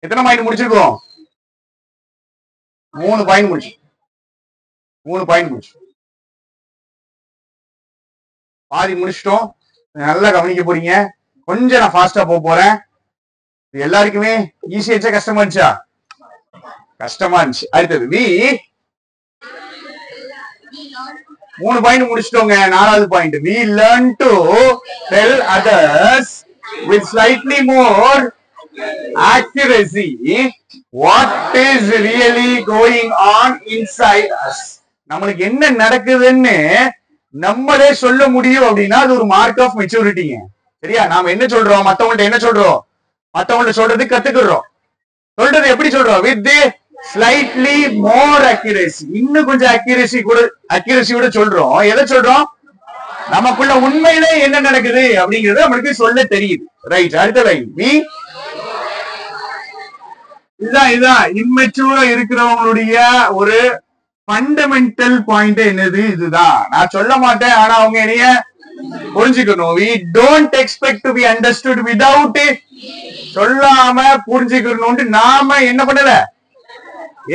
எத்தனை பாயிண்ட் முடிச்சிருக்கோம்? 3 பாயிண்ட் முடிச்சு. 3 பாயிண்ட் முடிச்சு. பாதி முடிச்சிட்டோம். நல்லா கவனிக்க போறீங்க. கொஞ்சம் நான் ஃபாஸ்டா போறேன். எல்லாருக்குமே ஈஸியா இருந்துச்சா கஷ்டமா இருந்துச்சா? கஷ்டமா இருந்துச்சு. அடுத்தது வி 3 பாயிண்ட் முடிச்சிட்டோங்க. 4வது point we learn to tell others with slightly more accuracy what is really going on inside us. நம்மளுக்கு என்ன நடக்குதுன்னு நம்மளே சொல்ல முடியும் அப்படின்னா அது ஒரு மார்க் ஆஃப் மெச்சூரிட்டிங்க. சரியா? நாம என்ன சொல்றோம்? மத்தவங்கள்ட்ட என்ன சொல்றோம்? மத்தவங்கள்ட்ட சொல்றது கத்துக்கிறோம். சொல்றது எப்படி சொல்றோம்? with slightly more accuracy. இன்னும் கொஞ்சம் அக்யூரசியோட சொல்றோம். எதை சொல்றோம்? நமக்குள்ள உண்மையிலே என்ன நடக்குது அப்படிங்கறது நம்மளுக்கு சொல்ல தெரியுது. ரைட். அடுத்த லைன் இதான் இம்மெச்சூரா இருக்கிறவங்களுடைய ஒரு ஃபண்டமெண்டல் பாயிண்ட் என்னது? இதுதான். நான் சொல்ல மாட்டேன், ஆனா அவங்க என்னைய புரிஞ்சுக்கணும். we don't expect to be understood without சொல்லாம புரிஞ்சுக்கணும்னு நாம என்ன பண்ணல?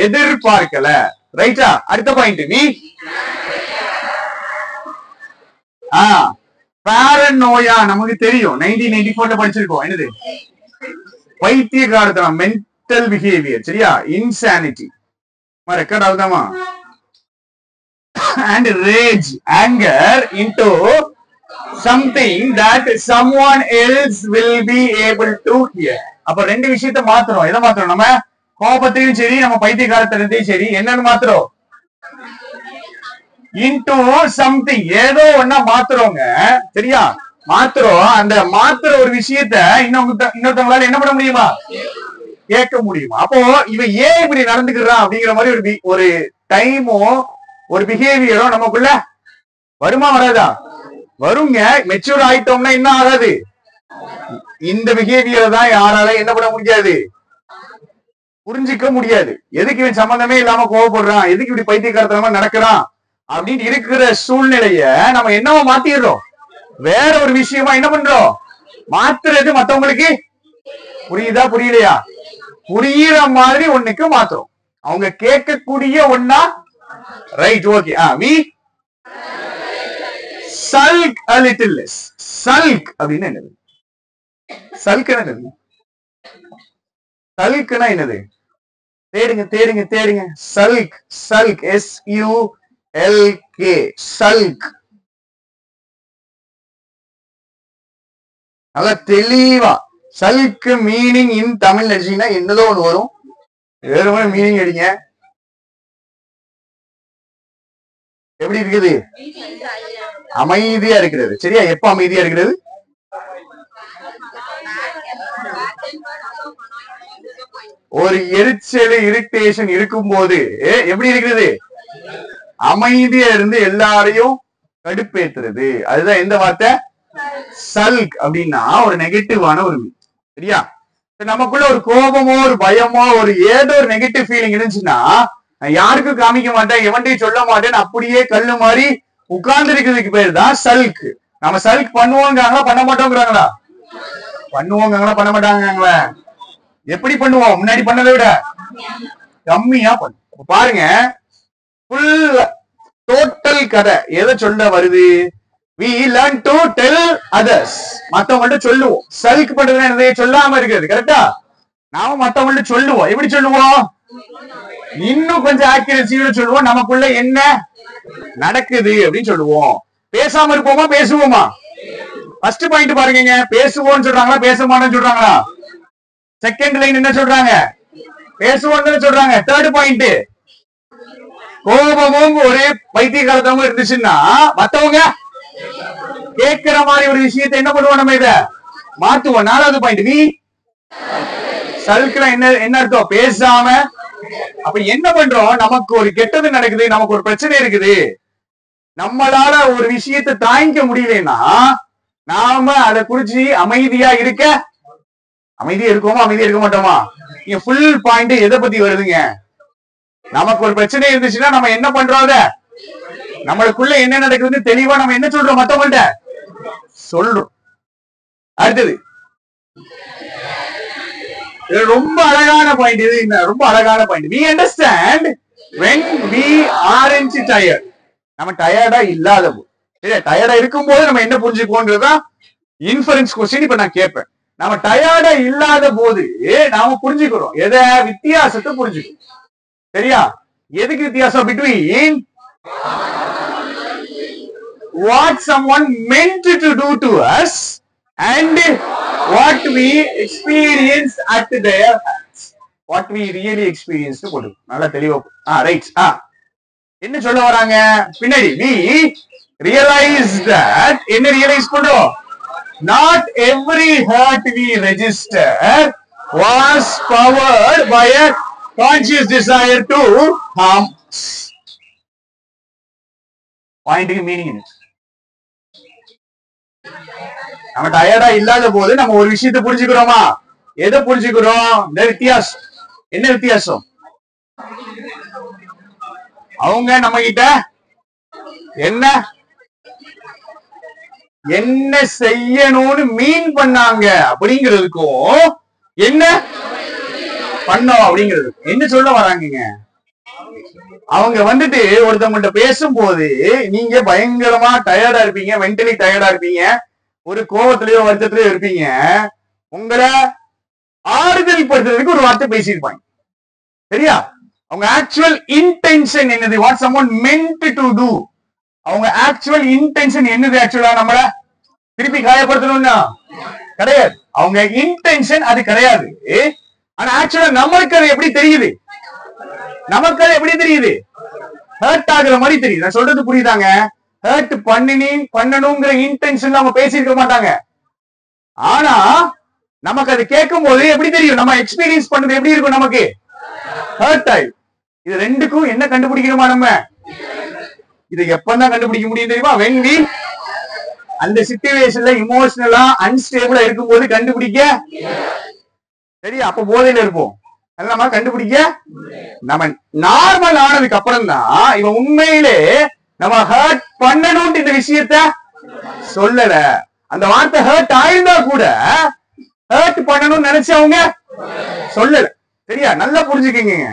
எதிர்பார்க்கல. ரைட்டா? அடுத்த பாயிண்ட் பாரனோயா. நமக்கு தெரியும், 1994 படிச்சிருக்கோம். என்னது? பைத்தியக்காரத்தனம், மென்டல் பிஹேவியர். சரியா? இன்சானிட்டி ரெக்கார்ட் ஆகுதாமா? And rage, anger into something that someone else will be able to hear. அப்ப 2 விஷயத்தை மாத்துறோம். எதை மாத்துறோம்? நம்ம கோபத்தையும் சரி, நம்ம பைத்தியக்காரத்தனத்தையும் சரி, என்னன்னு மாத்துறோம்? into something, ஏதோ ஒன்னா மாத்துறோங்க. சரியா? மாத்துறோம். அந்த மாத்துற ஒரு விஷயத்த இன்னொருத்தவங்களால என்ன பண்ண முடியுமா? கேட்க முடியுமா? அப்போ இவன் ஏன் இப்படி நடந்துக்கிறான் அப்படிங்கிற மாதிரி ஒரு டைமோ ஒரு பிஹேவியரோ நமக்குள்ள வருமா வராதா? வருங்க. மெச்சூர் ஆயிட்டோம்னா என்ன ஆகாது? இந்த பிஹேவியரை தான் யாரால என்ன பண்ண முடியாது? புரிஞ்சிக்க முடியாது. எதுக்கு இவன் சம்பந்தமே இல்லாம கோவப்படுறான், எதுக்கு இப்படி பைத்தியக்காரத்தனமா நடக்கிறான் அப்படின்னு இருக்கிற சூழ்நிலைய நம்ம என்னவோ மாத்திடுறோம். வேற ஒரு விஷயமா என்ன பண்றோம்? மாத்துறது மத்தவங்களுக்கு புரியுதா புரியலையா? புரியுற மாதிரி ஒண்ணுக்கு மாத்துறோம். அவங்க கேட்கக்கூடிய ஒன்னா. Right. Okay. we sulk a little less. sulk அப்படின்னா என்னது? sulk என்னது? sulkனா என்னது? தேடுங்க. sulk SULK sulk. நல்ல தெளிவா sulk மீனிங் இன் தமிழ் அடிச்சீங்கன்னா என்னதோ ஒண்ணு வரும். வேற மாதிரி மீனிங் அடிங்க. எப்படி இருக்குது? அமைதியா இருக்கிறது. சரியா? எப்ப அமைதியா இருக்கிறது? ஒரு எரிச்சல், இரிட்டேஷன் இருக்கும் போது எப்படி இருக்கிறது? அமைதியா இருந்து எல்லாரையும் கடுப்பேத்துறது. அதுதான் எந்த வார்த்தை? சல்க் அப்படின்னா ஒரு நெகட்டிவான ஒரு. சரியா? நமக்குள்ள ஒரு கோபமோ ஒரு பயமோ ஒரு ஏதோ ஒரு நெகட்டிவ் ஃபீலிங் இருந்துச்சுன்னா யாருக்கும் காமிக்க மாட்டேன், எவன்டையும் சொல்ல மாட்டேன்னு அப்படியே கல்லு மாதிரி உட்கார்ந்து இருக்கிறதுக்கு பேர் தான் சல்க். நம்ம சல்க் பண்ணுவோங்கிறாங்களா பண்ண மாட்டோங்கிறாங்களா? பண்ணுவோங்கிறாங்களா பண்ண மாட்டாங்களா? எப்படி பண்ணுவோம்? முன்னாடி பண்ணதை விட கம்மியா பண்ணுவோம். பாருங்க, ஃபுல் டோட்டல் கதை எதை சொல்ல வருது? we learn to tell others. மத்தவங்கள்ட்ட சொல்லுவோம். சல்க் பண்றது என்னது? சொல்லாம இருக்கிறது. கரெக்டா? நாம மத்தவங்கள்ட்ட சொல்லுவோம். எப்படி சொல்லுவோம்? இன்னும் கொஞ்சம் ஆக்யூரசியோட சொல்லுவோம். நமக்குள்ள என்ன நடக்குது அப்படின்னு சொல்லுவோம். பேசாம இருப்போமா பேசுவோமா? ஃபர்ஸ்ட் பாயிண்ட் பாருங்க. பேசுவோம்னு சொல்றாங்களா பேச மாட்டேன்னு சொல்றாங்களா? செகண்ட் லைன் என்ன சொல்றாங்க? பேசுவோம்னு சொல்றாங்க. தேர்ட் பாயிண்ட் கோபமும் ஒரு பைத்தியக்காரத்தவங்க இருந்துச்சுன்னா மத்தவங்க கேட்கிற மாதிரி ஒரு விஷயத்தை என்ன பண்ணுவோம்? நம்ம இத மாத்துவோம். 4வது பாயிண்ட் நீ சல்க்ல என்ன அர்த்தம்? பேசாம. அப்ப என்ன பண்றோம்? நமக்கு ஒரு கெட்டது நடக்குது, நமக்கு ஒரு பிரச்சனை இருக்குது, நம்மளால ஒரு விஷயத்தை தாங்கிக்க முடியலன்னா நாம அதை குறிச்சு அமைதியா இருக்கோமா அமைதியா இருக்க மாட்டோமா? இங்க ஃபுல் பாயிண்ட் எதை பத்தி வருதுங்க? நமக்கு ஒரு பிரச்சனை இருந்துச்சுன்னா நம்ம என்ன பண்றோம்? நம்மளுக்குள்ள என்ன நடக்குதுன்னு தெளிவா நம்ம என்ன சொல்றோம்? மத்தவங்கள்ட்ட சொல்றோம். அடுத்தது இது ரொம்ப அழகான பாயிண்ட். இது ரொம்ப அழகான point. we understand when we aren't tired. நம்ம டயர்டா இல்லாத போது, டயர்டா இருக்கும் போது நம்ம என்ன புரிஞ்சுக்கோன்றதுதான் இன்ஃபரன்ஸ் கொஸ்டின். இப்ப நான் கேட்பேன், நம்ம டயர்டா இல்லாத போது நாம புரிஞ்சுக்கிறோம் எதை? வித்தியாசத்தை புரிஞ்சுக்கிறோம். சரியா? எதுக்கு வித்தியாசம்? between what someone meant to do to us and what we experience at their hands. What we really experienced போடு. நல்லா தெளிவா. ரைட். என்ன சொல்ல வராங்க பின்னாடி? we realize that, என்ன ரியலைஸ் பண்றோம்? not every hurt we register was powered by a conscious desire to harm us. Point meaning. நம்ம டயர்டா இல்லாத போது நம்ம ஒரு விஷயத்தை புரிஞ்சுக்கிறோமா? எதை புரிஞ்சுக்கிறோம்? இந்த வித்தியாசம். என்ன வித்தியாசம்? அவங்க நம்ம கிட்ட என்ன என்ன செய்யணும்னு மீன் பண்ணாங்க அப்படிங்கிறதுக்கும் என்ன பண்ணோம் அப்படிங்கிறது என்ன சொல்ல வராங்க? அவங்க வந்துட்டு ஒருத்தவங்கள்ட்ட பேசும்போது நீங்க பயங்கரமா டயர்டா இருப்பீங்க, மென்டலி டயர்டா இருப்பீங்க, ஒரு கோபத்திலயோ வருத்தத்திலயோ இருப்பீங்க. உங்களை ஆறுதல் படுத்துறதுக்கு ஒரு வார்த்தை பேசியிருப்பாங்க. சரியா? அவங்க ஆக்சுவல் இன்டென்ஷன் என்னது? What someone meant to to. அவங்க ஆக்சுவல் இன்டென்ஷன் என்னது? ஆக்சுவலா நம்மள திருப்பி காயப்படுத்தணும்னா கிடையாது. அவங்க இன்டென்ஷன் அது கிடையாது. ஆனா ஆக்சுவலா நம்மளுக்கு அது எப்படி தெரியுது? நமக்கு அது எப்படி தெரியுது? ஹர்ட் ஆகுற மாதிரி தெரியுது. நான் சொல்றது புரியுதாங்க? ஹர்ட் பண்ணணுங்கிற இன்டென்ஷன் அவங்க பேசியிருக்க மாட்டாங்க. ஆனா நமக்கு அது கேட்கும் போது எப்படி தெரியும்? நம்ம எக்ஸ்பீரியன்ஸ் பண்ணது எப்படி இருக்கும்? நமக்கு ஹர்ட் ஆயிடும். இது ரெண்டுக்கும் என்ன கண்டுபிடிக்கணுமா? நம்ம இதை எப்பதான் கண்டுபிடிக்க முடியும் தெரியுமா? when we அந்த சிச்சுவேஷன்ல இமோஷனலா அன்ஸ்டேபிளா இருக்கும் போது கண்டுபிடிக்க. சரியா? அப்ப போதையில இருப்போம். நம்ம கண்டுபிடிக்க நம்ம நார்மல் ஆனதுக்கு அப்புறம் தான் இவன் உண்மையிலே நம்ம ஹர்ட் பண்ணணும்னு இந்த விஷயத்த சொல்லல. அந்த வார்த்தை ஹர்ட் ஆயிருந்தா கூட ஹர்ட் பண்ணணும்னு நினைச்சு அவங்க சொல்லல. சரியா? நல்லா புரிஞ்சுக்கீங்க.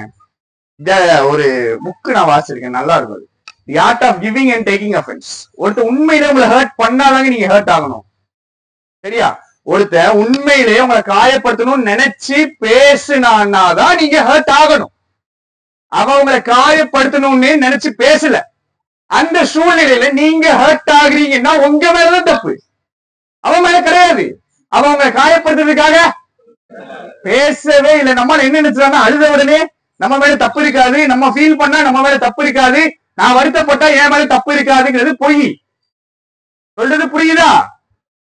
ஒரு புக்கு நான் வாசிச்சிருக்கேன், நல்லா இருக்கும். The art of giving and taking offense. ஒருத்தர் உண்மையிலே உங்களை ஹர்ட் பண்ணாதாங்க நீங்க ஹர்ட் ஆகணும். சரியா? ஒருத்தர் உண்மையிலே உங்களை காயப்படுத்தணும்னு நினைச்சு பேசினாதான் நீங்க ஹர்ட் ஆகணும். அவன் உங்களை காயப்படுத்தணும்னு நினைச்சு பேசல. அந்த சூழ்நிலையில நீங்க ஹர்ட் ஆகுறீங்கன்னா உங்க மேலதான் தப்பு, அவன் மேல கிடையாது. அவன் உங்களை காயப்படுத்துறதுக்காக பேசவே இல்லை. நம்ம என்ன நினைச்சாங்க? அழுத உடனே நம்ம மேல தப்பு இருக்காது, நம்ம ஃபீல் பண்ணா நம்ம மேல தப்பு இருக்காது, நான் வருத்தப்பட்டா என் மேல தப்பு இருக்காதுங்கிறது பொய். சொல்றது புரியுதா?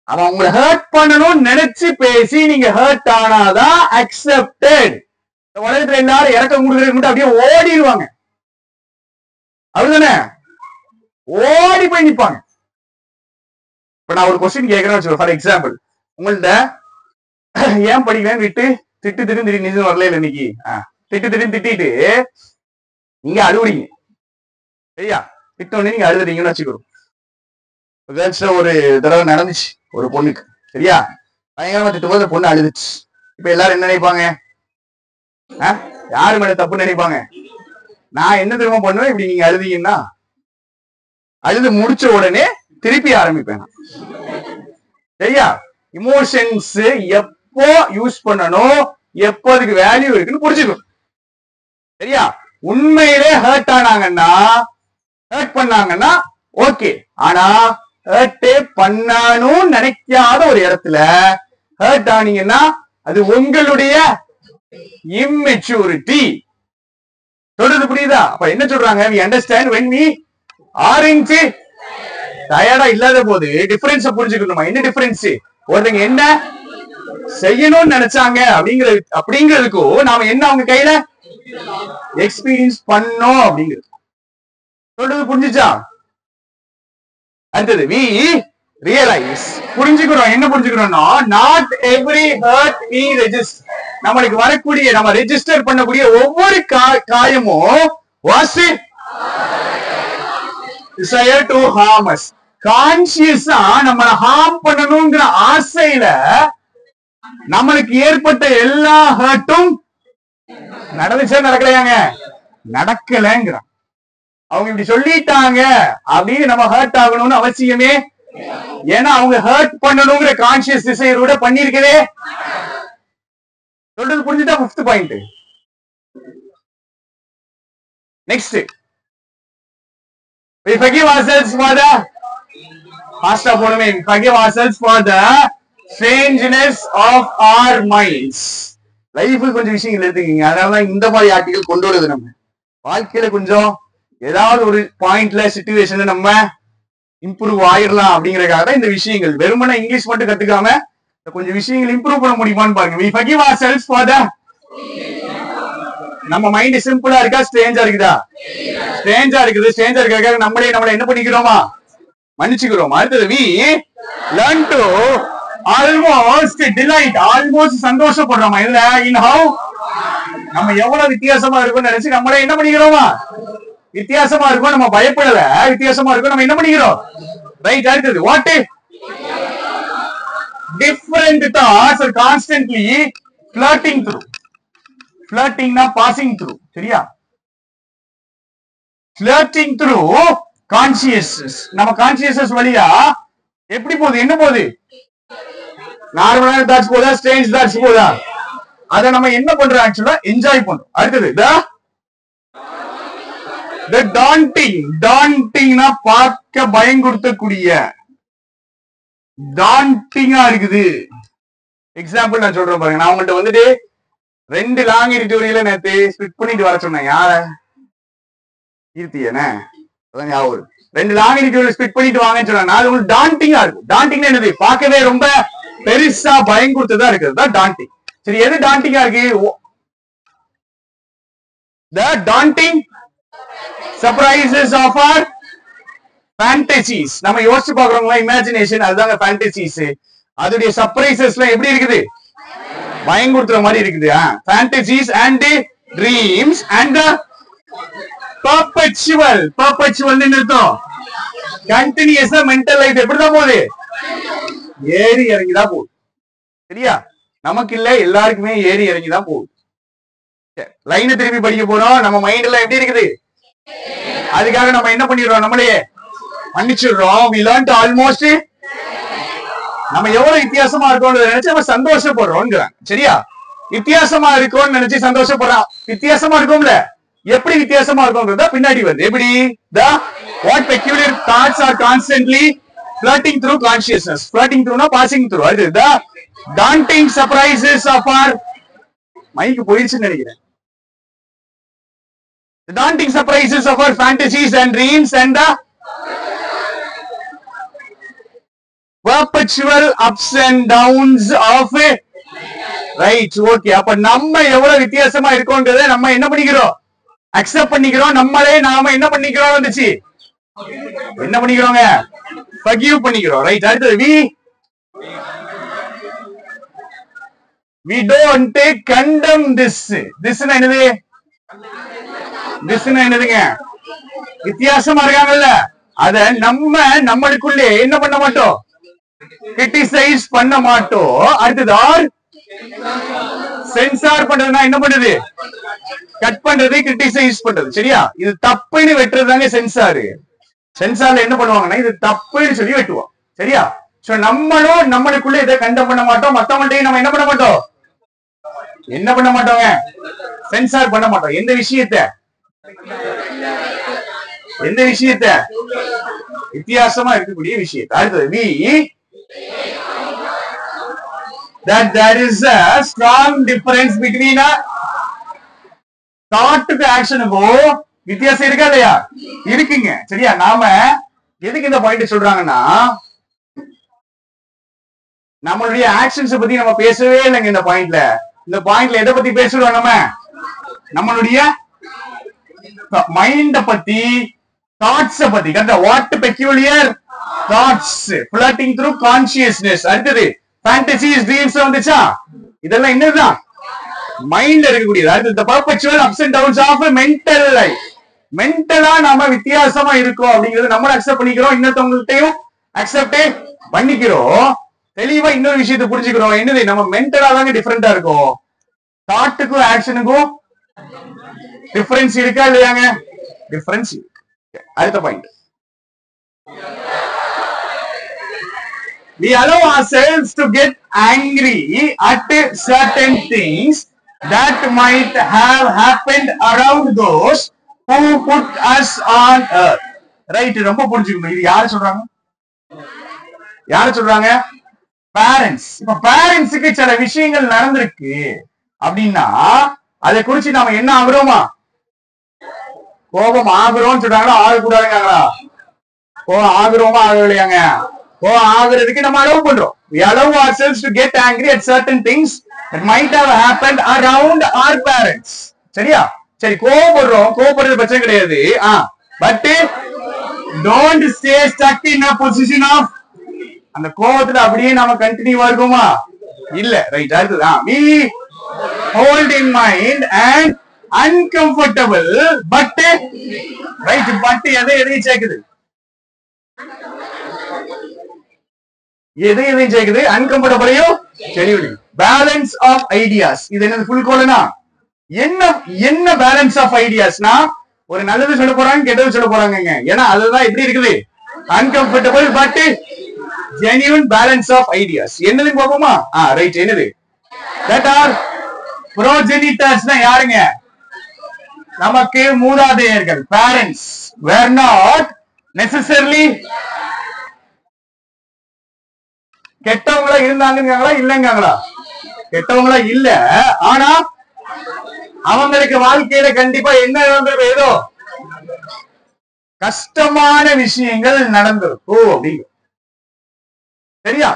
அவன் உங்களை ஹர்ட் பண்ணணும்னு நினைச்சு பேசி நீங்க ஹர்ட் ஆனாதான் அக்செப்டட். உலகத்துல எல்லாரும் இறக்கம் கொடுக்கறது அப்படியே ஓடிடுவாங்க. அப்படிதானே? ஓடி போய் நிப்பாங்க. இப்ப நான் ஒரு கொஸ்டின் கேட்கிறேன். ஃபார் எக்ஸாம்பிள், உங்கள்ட்ட ஏன் படிக்கலன்னு விட்டு திட்டு நிஜம் வரல இல்ல இன்னைக்கு திட்டிட்டு நீங்க அழுவுறீங்க. சரியா? திட்டோடனே நீங்க அழுதுறீங்கன்னு வச்சுக்கிறோம். ஒரு தடவை நடந்துச்சு ஒரு பொண்ணுக்கு. சரியா? பயங்கரமா திட்டும்போது அந்த பொண்ணு அழுதுச்சு. இப்ப எல்லாரும் என்ன நினைப்பாங்க? யாரு மேல தப்பு நினைப்பாங்க? நான் என்ன திரும்ப பண்ணுவேன்? இப்படி நீங்க அழுதீங்கன்னா அழுது முடிச்ச உடனே திருப்பி ஆரம்பிப்பேன். சரியா? இமோஷன்ஸ் எப்போ யூஸ் பண்ணணும், எப்போ அதுக்கு வேல்யூ இருக்குன்னு புரிஞ்சுக்கணும். சரியா? உண்மையிலே ஹர்ட் பண்ணாங்கன்னா ஓகே. ஆனா ஹர்ட்டே பண்ணணும் நினைக்காத ஒரு இடத்துல ஹர்ட் ஆனீங்கன்னா அது உங்களுடைய இம்மெச்சூரிட்டி. சொல்றது புரியுதா? அப்ப என்ன சொல்றாங்க? we understand when we aren't டயர்டா இல்லாத போது டிஃபரன்ஸ் புரிஞ்சுக்கணுமா? என்ன டிஃபரன்ஸ்? ஒருத்தங்க என்ன செய்யணும்னு நினைச்சாங்க அப்படிங்கிறதுக்கும் நாம என்ன அவங்க கையில எக்ஸ்பீரியன்ஸ் பண்ணோம் அப்படிங்கிறது. சொல்றது புரிஞ்சுச்சா? அடுத்தது we realize, புரிஞ்சுக்கிறோம். என்ன புரிஞ்சுக்கிறோம்னா not every hurt we register. நம்மளுக்கு வரக்கூடிய நம்ம ரெஜிஸ்டர் பண்ணக்கூடிய ஒவ்வொரு காயமும் was desire to harm us. கான்சியஸா நம்ம ஹார்ம் பண்ணணுங்கிற ஆசையில நம்மளுக்கு ஏற்பட்ட எல்லா ஹர்ட்டும் நடந்துச்சா நடக்கலையாங்க? நடக்கலங்கிறான். அவங்க இப்படி சொல்லிட்டாங்க அப்படின்னு நம்ம ஹர்ட் ஆகணும்னு அவசியமே, ஏன்னா அவங்க ஹர்ட் பண்ணணுங்கிற கான்சியஸ் டிசைரோட பண்ணிருக்கவே. சொல்றது புரிஞ்சுட்டா? 5th point. Next, we forgive ourselves for the fast போணுமே, forgive ourselves for the strangeness of our minds. Life கொஞ்சம் விஷயங்கள் எடுத்துக்கீங்க. அதனாலதான் இந்த மாதிரி ஆர்டிகல் கொண்டு வருது. நம்ம வாழ்க்கையில கொஞ்சம் ஏதாவது ஒரு பாயிண்ட்ல சிச்சுவேஷன்ல நம்ம இம்ப்ரூவ் ஆயிடலாம் அப்படிங்கறதுக்காக தான் இந்த விஷயங்கள். வெறுமனே இங்கிலீஷ் மட்டும் கத்துக்காம கொஞ்சம் விஷயங்கள் இம்ப்ரூவ் பண்ண முடியுமான்னு பாருங்க. we forgive ourselves for the, நம்ம மைண்ட் சிம்பிளா இருக்கா ஸ்ட்ரேஞ்சா இருக்குதா? ஸ்ட்ரேஞ்சா இருக்குது. ஸ்ட்ரேஞ்சா இருக்கிறதுக்காக நம்மளே என்ன பண்ணிக்கிறோமா? மன்னிச்சுக்கிறோம். அடுத்தது we learn to almost delight, almost சந்தோஷப்படுறோமா? இல்ல in how நம்ம எவ்வளவு வித்தியாசமா இருக்கும்னு நினைச்சு நம்மளே என்ன பண்ணிக்கிறோமா? வித்தியாசமா இருக்கும். நம்ம பயப்படல, வித்தியாசமா இருக்கும். நம்ம என்ன பண்ணிக்கிறோம்? ரைட். அடுத்தது what different thoughts are constantly flirting through. flirting na passing through, சரியா? flirting through consciousness. நம்ம கான்சியஸ்னஸ் வழியா எப்படி போகுது? என்ன போகுது? நார்மலான தாட்ஸ் போதா, ஸ்ட்ரேஞ்ச் தாட்ஸ் போதா? அத நம்ம என்ன பண்றோம்? ஆக்சுவலா என்ஜாய் பண்றோம். அடுத்தது the daunting na பார்க்க பயங்குறுத்தக்கூடிய, டாண்டிங்கா இருக்குது. எக்ஸாம்பிள் நான் சொல்றேன் பாருங்க. நான் உங்கள்கிட்ட வந்துட்டு 2 லாங் எடிட்டோரியல நேத்து ஸ்பிட் பண்ணிட்டு வர சொன்னேன். யார? கீர்த்தியன. அதான் ஞாபகம். 2 லாங் எடிட்டோரியல் ஸ்பிட் பண்ணிட்டு வாங்கன்னு சொன்னா அது உங்களுக்கு டாண்டிங்கா இருக்கும். டாண்டிங்னா என்னது? பார்க்கவே ரொம்ப பெருசா பயங்குறுத்ததா இருக்குது. தான் டாண்டிங். சரி, எது டாண்டிங்கா இருக்கு? the daunting surprises of our fantasies. நம்ம யோசிச்சு பாக்குறோம்ல, இமேஜினேஷன், அதுதாங்க ஃபேண்டசிஸ். அதோடைய சர்ப்ரைசஸ்லாம் எப்படி இருக்குது? பயங்குறுத்துற மாதிரி இருக்குது. Fantasies and dreams and perpetual அர்த்தம் கண்டினியூஸா மென்டல் லைஃப் எப்படிதான் போகுது? ஏறி இறங்கிதான் போகுது. சரியா? நமக்கு இல்ல, எல்லாருக்குமே ஏறி இறங்கிதான் போகுது. லைனை திருப்பி படிக்க போறோம். நம்ம மைண்ட் எல்லாம் எப்படி இருக்குது? அதுக்காக நம்ம என்ன பண்ணிடுறோம்? நம்மளே மன்னிச்சிடுறோம். we learn to almost, நம்ம எவ்வளவு வித்தியாசமா இருக்கோம்னு நினைச்சு நம்ம சந்தோஷப்படுறோம். சரியா? வித்தியாசமா இருக்கோம்னு நினைச்சு சந்தோஷப்படுறோம். வித்தியாசமா இருக்கும்ல, எப்படி வித்தியாசமா இருக்கும்ன்றத பின்னாடி வருது. எப்படி? what peculiar thoughts are constantly flirting through consciousness. flirting through na passing through. அது the daunting surprises of our, மைக்கு போயிடுச்சுன்னு நினைக்கிறேன். the daunting surprises of our fantasies and dreams and the perpetual ups and downs of a, right? okay, அப்ப நம்ம எவ்வளவு வித்தியாசமா இருக்கோம்ன்றதை நம்ம என்ன பண்ணிக்கிறோம்? அக்செப்ட் பண்ணிக்கிறோம். நம்மளே நாம என்ன பண்ணிக்கிறோம்? வந்துச்சு என்ன பண்ணிக்கிறோங்க? forgive பண்ணிக்கிறோம். ரைட். அடுத்தது we don't condemn this. this னா என்னது? this னா என்னதுங்க? வித்தியாசமா இருக்காங்கல்ல, அத நம்மளுக்குள்ளே என்ன பண்ண மாட்டோம்? கிரிட்டிசைஸ் பண்ண மாட்டோம். அடுத்தது ஆர் சென்சார் பண்றதுனா என்ன பண்ணுது? கட் பண்றது, கிரிட்டிசைஸ் பண்றது. சரியா? இது தப்புன்னு வெட்டுறதுதாங்க சென்சார். சென்சார்ல என்ன பண்ணுவாங்கன்னா இது தப்புன்னு சொல்லி வெட்டுவோம். சரியா? சோ நம்மளும் நம்மளுக்குள்ள இதை கண்டம் பண்ண மாட்டோம். மத்தவங்கள்ட்டையும் நம்ம என்ன பண்ண மாட்டோம்? என்ன பண்ண மாட்டோங்க? சென்சார் பண்ண மாட்டோம். எந்த விஷயத்தை? வித்தியாசமா இருக்கக்கூடிய விஷயத்தை. அடுத்தது that there is a strong difference between a thought to action. வித்தியாசம் இருக்கா இல்லையா? இருக்குங்க. சரியா? நாம எதுக்கு இந்த பாயிண்ட் சொல்றாங்கன்னா, நம்மளுடைய ஆக்ஷன்ஸ் பத்தி நம்ம பேசவே இல்லைங்க இந்த பாயிண்ட்ல. இந்த பாயிண்ட்ல எதை பத்தி பேசுறோம்? நம்மளுடைய மைண்ட பத்தி, தாட்ஸ் பத்தி. கரெக்டா? What peculiar thoughts flirting through consciousness. அடுத்தது fantasies, dreams வந்துச்சா? இதெல்லாம் என்னதுதான்? மைண்ட்ல இருக்கக்கூடியது. அடுத்து the perpetual ups and downs of mental life. மென்டலா நாம வித்தியாசமா இருக்கோம் அப்படிங்கறது நம்மள அக்செப்ட் பண்ணிக்கிறோம். இன்னொருத்தவங்கள்ட்டையும் அக்செப்ட் பண்ணிக்கிறோம். தெளிவா இன்னொரு விஷயத்தை புரிஞ்சுக்கிறோம். என்னது, நம்ம மென்டலா தாங்க டிஃபரெண்டா இருக்கும். தாட்டுக்கும் ஆக்ஷனுக்கும் டிஃபரன்ஸ் இருக்கா இல்லையாங்க? டிஃபரன்ஸ். அடுத்த point, we allow ourselves to get angry at certain things that might have happened around those who put us on earth. Right, ரொம்ப புரிஞ்சுக்கணும். இது யாரு சொல்றாங்க? யாரு சொல்றாங்க? பேரண்ட்ஸ். இப்ப பேரண்ட்ஸுக்கு சில விஷயங்கள் நடந்திருக்கு அப்படின்னா அதை குறிச்சு நாம என்ன ஆகுறோமா? கோபம் ஆகுறோம்னு சொல்றாங்களா? ஆகக்கூடாதுங்களா? கோபம் ஆகுறோமா ஆகலையாங்க? கோபம் ஆகுறதுக்கு நம்ம அலோவ் பண்றோம். we allow ourselves to get angry at certain things that might have happened around our parents. சரியா? சரி, கோபப்படுறோம். கோபப்படுறது பிரச்சனை கிடையாது. But don't stay stuck in a position of, அந்த கோபத்துல அப்படியே நாம கண்டினியூவா இருக்குமா? இல்ல. ரைட், அடுத்து we hold in mind and uncomfortable but right, but எதையும் சேர்க்குது? எதையும் சேர்க்குது? அன்கம்ஃபர்டபிளையும் சரி. Balance of ideas. இது என்னது? ஃபுல் கோலனா என்ன பேலன்ஸ் ஆஃப் ஐடியாஸ்னா, ஒரு நல்லது சொல்ல போறாங்க, கெட்டது சொல்ல போறாங்க. ஏன்னா அதுதான் எப்படி இருக்குது? Uncomfortable but genuine balance of ideas. என்னதுன்னு பாப்போமா? ரைட், என்னது? That are progenitors. யாருங்க? நமக்கு மூதாதையர்கள். பேரண்ட்ஸ் were not necessarily கெட்டவங்களா இருந்தாங்களா? இல்லைங்களா? கெட்டவங்களா இல்ல. ஆனா அவங்களுக்கு வாழ்க்கையில கண்டிப்பா என்ன நடந்திருக்கும்? ஏதோ கஷ்டமான விஷயங்கள் நடந்திருக்கும் அப்படிங்க. சரியா?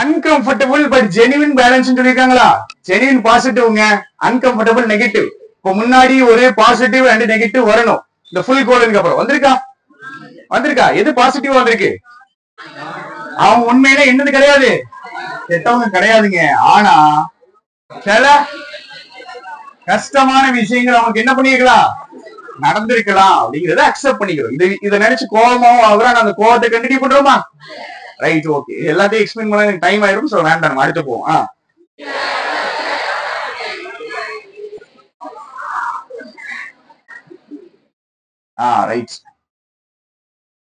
அன்கம்ஃபர்டபிள் பட் ஜெனுவின் பேலன்ஸ் சொல்லிருக்காங்களா? ஜெனுவின் பாசிட்டிவ்ங்க, அன்கம்ஃபர்டபிள் நெகட்டிவ். இப்போ முன்னாடி ஒரு பாசிட்டிவ் அண்ட் நெகட்டிவ் வரணும். இந்த ஃபுல் கோலுக்கு அப்புறம் வந்திருக்கா? வந்திருக்கா? எது பாசிட்டிவ் வந்திருக்கு? அவங்க உண்மையில என்னது கிடையாது? கெட்டவங்க கிடையாதுங்க. ஆனா சில கஷ்டமான விஷயங்கள் அவங்களுக்கு என்ன பண்ணிருக்கலாம்? நடந்திருக்கலாம் அப்படிங்கறத அக்செப்ட் பண்ணிக்கிறோம். இதை நினைச்சு கோபமாவும் ஆகுறோம். அந்த கோபத்தை கண்டினியூ பண்றோமா? Right, okay. எல்லாத்தையும் எக்ஸ்பிளைன் பண்ண எனக்கு டைம் ஆயிடும். சோ வேண்டாம், நம்ம அடுத்து போவோம். ரைட்,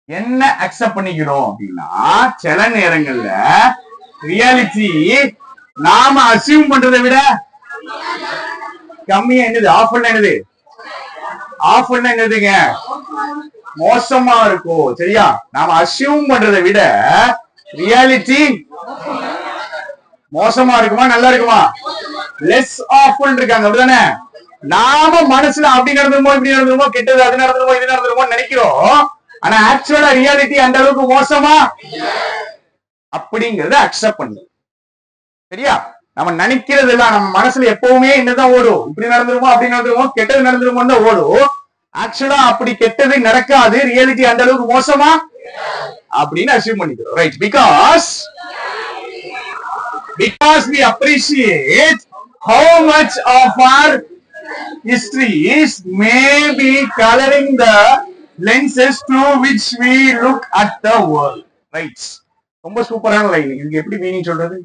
என்ன அக்செப்ட் பண்ணிக்கிறோம் அப்படின்னா, சில நேரங்கள்ல ரியாலிட்டி நாம அசியூம் பண்றதை விட கம்மியா என்னது? ஆஃபர் என்னது? ஆஃபர் என்னதுங்க? மோசமா இருக்கும். சரியா? நாம அசியூம் பண்றதை விட ரியாலிட்டி மோசமா இருக்குமா நல்லா இருக்குமா? லெஸ் ஆஃபுல் இருக்காங்க. அப்படிதானே? நாம மனசுல அப்படி நடந்துருமோ இப்படி நடந்துருமோ, கெட்டது அது நடந்துருமோ இது நடந்துருமோ நினைக்கிறோம். ஆனா ஆக்சுவலா ரியாலிட்டி அந்த அளவுக்கு மோசமா அப்படிங்கறத அக்செப்ட் பண்ணு. சரியா? நம்ம நினைக்கிறது எல்லாம் நம்ம மனசுல எப்பவுமே என்னதான் ஓடும்? இப்படி நடந்துருமோ அப்படி நடந்துருமோ, கெட்டது நடந்துருமோன்னு தான் ஓடும். ஆக்சுவலா அப்படி கெட்டது நடக்காது. ரியாலிட்டி அந்த அளவுக்கு மோசமா அப்படின்னு அசியூம் பண்ணிக்கிறோம். Right, because we appreciate how much of our histories may be coloring the lenses through which we look at the world. Right, ரொம்ப சூப்பரான லைன். இதுக்கு எப்படி மீனிங் சொல்றது?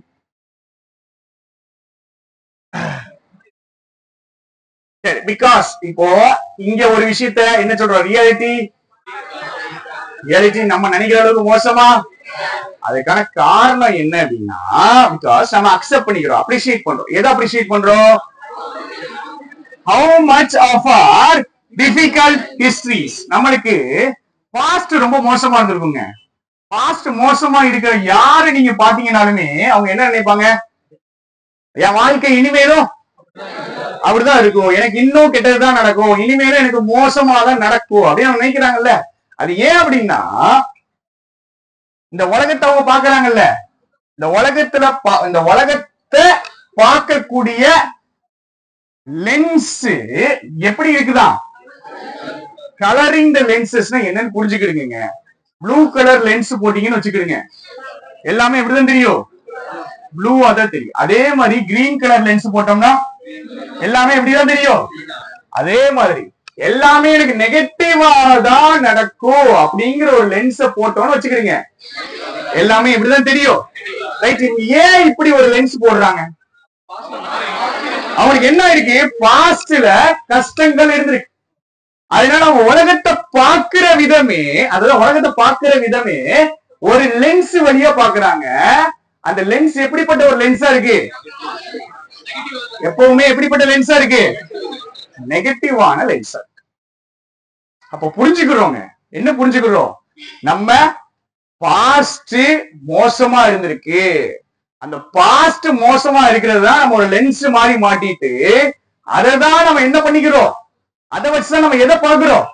சரி, பிகாஸ் இப்போ இங்க ஒரு விஷயத்த என்ன சொல்றோம்? ரியாலிட்டி நம்ம நினைக்கிற அளவுக்கு மோசமா? அதுக்கான காரணம் என்ன அப்படின்னா, பிகாஸ் நம்ம அக்செப்ட் பண்ணிக்கிறோம், அப்ரிஷியேட் பண்றோம். எதை அப்ரிஷியேட் பண்றோம்? how much of our difficult histories. நம்மளுக்கு பாஸ்ட் ரொம்ப மோசமா இருந்திருக்குங்க. பாஸ்ட் மோசமா இருக்கிற யாரு நீங்க பாத்தீங்கன்னாலுமே அவங்க என்ன நினைப்பாங்க? என் வாழ்க்கை இனிமேலும் அப்படிதான் இருக்கும், எனக்கு இன்னும் கெட்டதுதான் நடக்கும், இனிமேலும் எனக்கு மோசமா தான் நடக்கும் அப்படின்னு நினைக்கிறாங்கல்ல. அது ஏன் அப்படின்னா, இந்த உலகத்தை அவங்க பாக்குறாங்கல்ல, இந்த உலகத்தை பார்க்கக்கூடிய லென்ஸ் எப்படி இருக்குதான்? கலரிங் த லென்சஸ்னா என்னன்னு புரிஞ்சுக்கிடுங்க. ப்ளூ கலர் லென்ஸ் போட்டீங்கன்னு வச்சுக்கிடுங்க, எல்லாமே எப்படிதான் தெரியும்? ப்ளூ அதான் தெரியும். அதே மாதிரி கிரீன் கலர் லென்ஸ் போட்டோம்னா எல்லாமே எப்படிதான் தெரியும்? அதே மாதிரி எல்லாமே எனக்கு நெகட்டிவா தான் நடக்கும் அப்படிங்கிற ஒரு லென்ஸ போட்டோம்னு வச்சுக்கிறீங்க, எல்லாமே இப்படிதான் தெரியும். ரைட்? ஏன் இப்படி ஒரு லென்ஸ் போடுறாங்க? அவனுக்கு என்ன இருக்கு? பாஸ்ட்ல கஷ்டங்கள் இருந்திருக்கு. அதனால அவன் உலகத்தை பார்க்கிற விதமே, அதுதான் உலகத்தை பார்க்கிற விதமே ஒரு லென்ஸ் வழியா பாக்குறாங்க. அந்த லென்ஸ் எப்படிப்பட்ட ஒரு லென்ஸா இருக்கு? எப்பவுமே எப்படிப்பட்ட லென்ஸா இருக்கு? நெகட்டிவான லென்ஸா இருக்கு. அப்ப புரிஞ்சுக்கிறோங்க, என்ன புரிஞ்சுக்கிறோம்? நம்ம பாஸ்ட் மோசமா இருந்திருக்கு. அந்த பாஸ்ட் மோசமா இருக்கிறது தான் நம்ம ஒரு லென்ஸ் மாதிரி மாட்டிட்டு அததான் நம்ம என்ன பண்ணிக்கிறோம்? அதை வச்சுதான் நம்ம எதை பாக்குறோம்?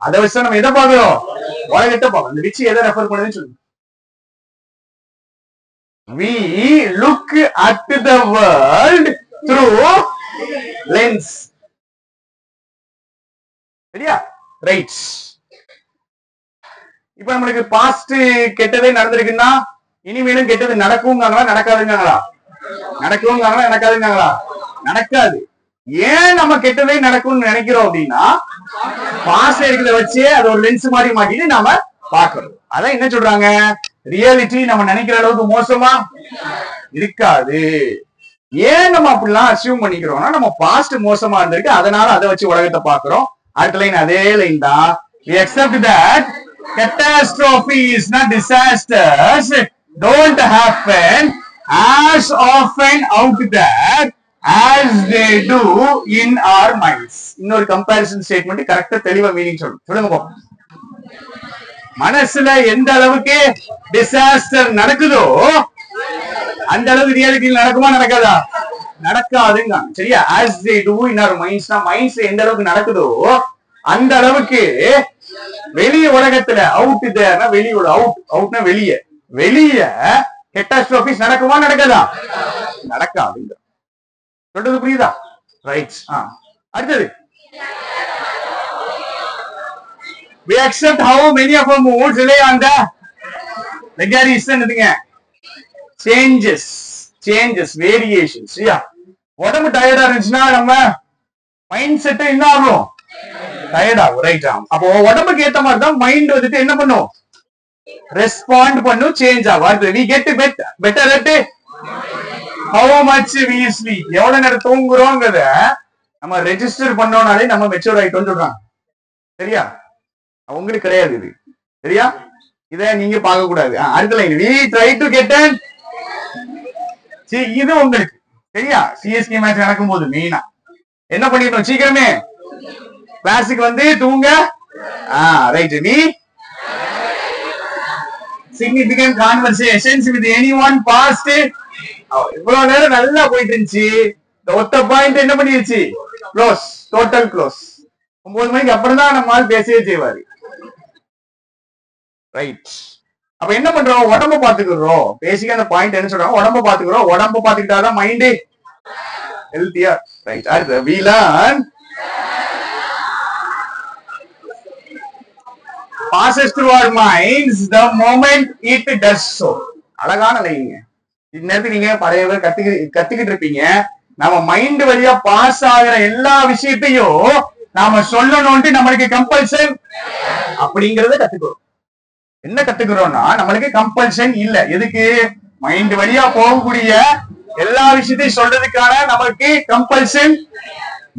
அதை வச்சுதான் நம்ம எதை பாக்குறோம்? உலகத்தை பார்க்கணும். இந்த விச்சு எதை ரெஃபர் பண்ணுதுன்னு சொல்லுங்க. We look at the world through lens. சரியா? ரைட். இப்ப நம்மளுக்கு பாஸ்ட் கெட்டதே நடந்திருக்குன்னா இனிமேலும் கெட்டது நடக்குங்காங்களா நடக்காதுங்காங்களா? நடக்குங்காங்களா நடக்காதுங்காங்களா? நடக்காது. ஏன் நம்ம கெட்டதே நடக்கும்னு நினைக்கிறோம் அப்படின்னா பாஸ்ட் இருக்கிறத வச்சே அது ஒரு லென்ஸ் மாதிரி மாட்டிட்டு நாம பாக்குறோம். அதான் என்ன சொல்றாங்க? ரியாலிட்டி நம்ம நினைக்கிற அளவுக்கு மோசமா இருக்காது. ஏன் நம்ம அப்படிலாம் அசியூம் பண்ணிக்கிறோம்னா நம்ம பாஸ்ட் மோசமா இருந்திருக்கு, அதனால அதை வச்சு உலகத்தை பாக்குறோம். அடுத்த லைன் அதே லைன் தான். We accept that catastrophes, not disasters, don't happen as often out there as they do in our minds. இன்னொரு கம்பேரிசன் ஸ்டேட்மெண்ட் கரெக்டா தெளிவா மீனிங் சொல்லுங்க. மனசுல எந்த அளவுக்கு டிசாஸ்டர் நடக்குதோ அந்த அளவுக்கு ரியாலிட்டியில் நடக்குமா நடக்காதா? நடக்காதுங்க. சரியா? as they do in our minds, minds எந்த அளவுக்கு நடக்குதோ அந்த அளவுக்கு வெளிய உலகத்துல அவுட் தேர்னா வெளியோட அவுட்னா வெளிய வெளிய கேட்டாஸ்ட்ரோபிஸ் நடக்குமா நடக்காதா? நடக்காதுங்க. சொல்றது புரியுதா? ரைட். அடுத்தது we accept how many of our moods rely on the vagaries changes variations. உடம்பு டயர்டா இருந்துச்சுன்னா நம்ம மைண்ட் செட் என்ன ஆகும்? டயர்ட் ஆகும். ரைட். அப்போ உடம்புக்கு ஏத்த மாதிரி தான் மைண்ட் வந்துட்டு என்ன பண்ணும்? ரெஸ்பாண்ட் பண்ணும், சேஞ்ச் ஆகும். அடுத்து we get better at how much we sleep. எவ்வளவு நேரம் தூங்குறோங்கிறத நம்ம ரெஜிஸ்டர் பண்ணோம்னாலே நம்ம மெச்சூர் ஆயிட்டோம்னு சொல்றாங்க. சரியா? உங்களுக்கு கிடையாது இது. சரியா? இத நீங்க பார்க்க கூடாது. அடுத்த line we try to get an இது உங்களுக்கு. சரியா? சிஎஸ்கே மேட்ச் நடக்கும் போது மெயினா என்ன பண்ணிடணும்? சீக்கிரமே கிளாஸுக்கு வந்து தூங்க. Right. we significant conversations with anyone past. இவ்வளவு நேரம் நல்லா போயிட்டு இருந்துச்சு. ஒத்த பாயிண்ட் என்ன பண்ணிருச்சு? க்ளோஸ். Total close. 9 மணிக்கு அப்புறம் தான் நம்ம பேசவே செய்வாரு. ரைட். அப்ப என்ன பண்றோம்? உடம்ப பாத்துக்கிறோம். பேசிக்கா அந்த பாயிண்ட் என்ன சொல்றாங்க? உடம்ப பாத்துக்கிறோம். உடம்ப பாத்துக்கிட்டாதான் மைண்ட் ஹெல்த்தியா. ரைட். அடுத்து we learn passes through our minds the moment it does so. அழகான லைன்ங்க. இந்த நேரத்துக்கு நீங்க பழைய கத்துக்கிட்டு இருப்பீங்க. நம்ம மைண்ட் வழியா பாஸ் ஆகிற எல்லா விஷயத்தையும் நாம சொல்லணும்ட்டு நம்மளுக்கு கம்பல்சன் அப்படிங்கறத கத்துக்கிறோம். என்ன கத்துக்கிறோம்னா நம்மளுக்கு கம்பல்சன் இல்ல. எதுக்கு? மைண்ட் வழியா போகக்கூடிய எல்லா விஷயத்தையும் சொல்றதுக்கான நமக்கு கம்பல்சன்.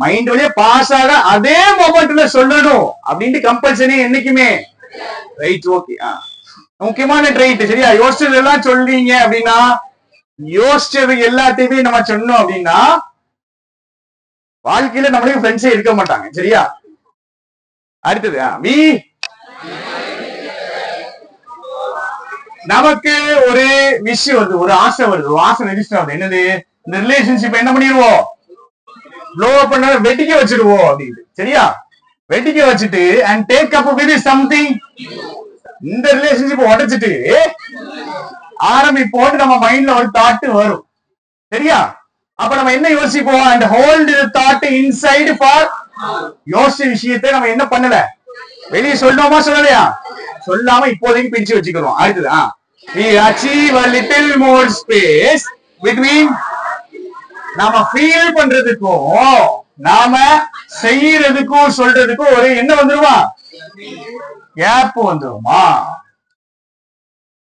மைண்ட் வழியா பாஸ் ஆக அதே மொமெண்ட்ல சொல்லணும் அப்படின்ட்டு கம்பல்சனே என்னைக்குமே. ரைட். ஓகே. முக்கியமான ரைட். சரியா? யோசிச்சது எல்லாம் சொல்றீங்க அப்படின்னா யோசிச்சது எல்லாத்தையுமே நம்ம சொன்னோம் அப்படின்னா வாழ்க்கையில நம்மளுக்கு ஃப்ரெண்ட்ஸே இருக்க மாட்டாங்க. சரியா? அடுத்தது நமக்கு ஒரு விஷயம் வருது, ஒரு ஆசை வருது, ஒரு ஆசை ரெஜிஸ்டர் ஆகுது. என்னது? இந்த ரிலேஷன்ஷிப் என்ன பண்ணிடுவோம்? ப்ளோ அப் பண்ண வெட்டிக்க வச்சிடுவோம் அப்படின்னு. சரியா? வெட்டிக்க வச்சுட்டு and take up with something. இந்த ரிலேஷன்ஷிப் உடைச்சிட்டு ஆரம்பிப்போம். நம்ம மைண்ட்ல ஒரு தாட் வரும். சரியா? அப்ப நம்ம என்ன யோசிப்போம்? And hold the thought inside for. யோசிச்ச விஷயத்தை நம்ம என்ன பண்ணல? வெளியே சொல்லணுமா சொல்லலையா? சொல்லாம இப்போதைக்கு பிரிச்சு வச்சுக்கிறோம். அடுத்தது we achieve a little more space between நாம ஃபீல் பண்றதுக்கும் நாம செய்யறதுக்கும் சொல்றதுக்கும் ஒரு என்ன வந்துருமா? கேப் வந்துருமா?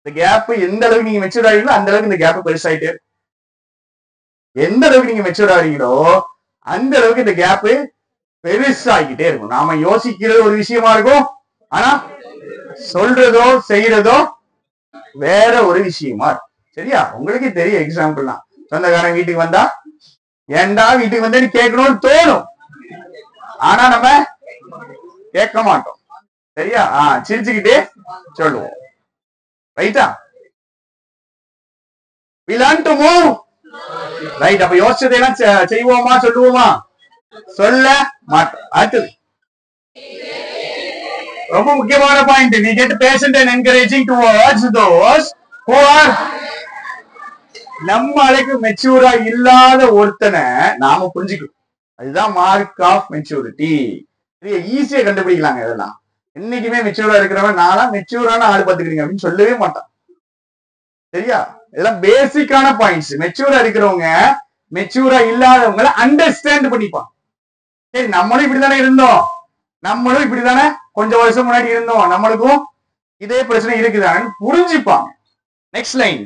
இந்த கேப் எந்த அளவுக்கு நீங்க மெச்சூர் ஆகிறீங்களோ அந்த அளவுக்கு இந்த கேப் பெருசாயிட்டே இருக்கு. எந்த அளவுக்கு நீங்க மெச்சூர் ஆகிறீங்களோ அந்த அளவுக்கு இந்த கேப் பெருசாகிக்கிட்டே இருக்கும். நாம யோசிக்கிறது ஒரு விஷயமா இருக்கும், ஆனா சொல்றதோ செய்யறதோ வேற ஒரு விஷயமா இருக்கும். சரியா? உங்களுக்கு தெரியும் எக்ஸாம்பிள்லாம். சொந்தக்காரன் வீட்டுக்கு வந்தா ஏண்டா வீட்டுக்கு வந்து கேட்கணும்னு தோணும், ஆனா நம்ம கேட்க மாட்டோம். சரியா? சிரிச்சுக்கிட்டே சொல்லுவோம். ரைட்டா? we learn to move. Right. அப்ப யோசிச்சதெல்லாம் செய்வோமா சொல்லுவோமா? சொல்ல மாட்டோம். அடுத்தது ரொம்ப முக்கியமான point. we get patient and encouraging towards those who are நம்ம அளவுக்கு மெச்சூரா இல்லாத ஒருத்தனை நாம புரிஞ்சுக்கணும். அதுதான் மார்க் ஆஃப் மெச்சூரிட்டி. ஈஸியா கண்டுபிடிக்கலாங்க. இதெல்லாம் என்னைக்குமே மெச்சூரா இருக்கிறவன் நானா மெச்சூரான ஆள் பாத்துக்கிறீங்க அப்படின்னு சொல்லவே மாட்டான். சரியா? இதெல்லாம் பேசிக்கான பாயிண்ட்ஸ். மெச்சூரா இருக்கிறவங்க மெச்சூரா இல்லாதவங்களை அண்டர்ஸ்டாண்ட் பண்ணிப்பான். சரி, நம்மளும் இப்படித்தானே இருந்தோம், நம்மளும் இப்படித்தானே கொஞ்சம் வருஷம் முன்னாடி இருந்தோம், நம்மளுக்கும் இதே பிரச்சனை இருக்குதான்னு புரிஞ்சுப்பாங்க. Next line,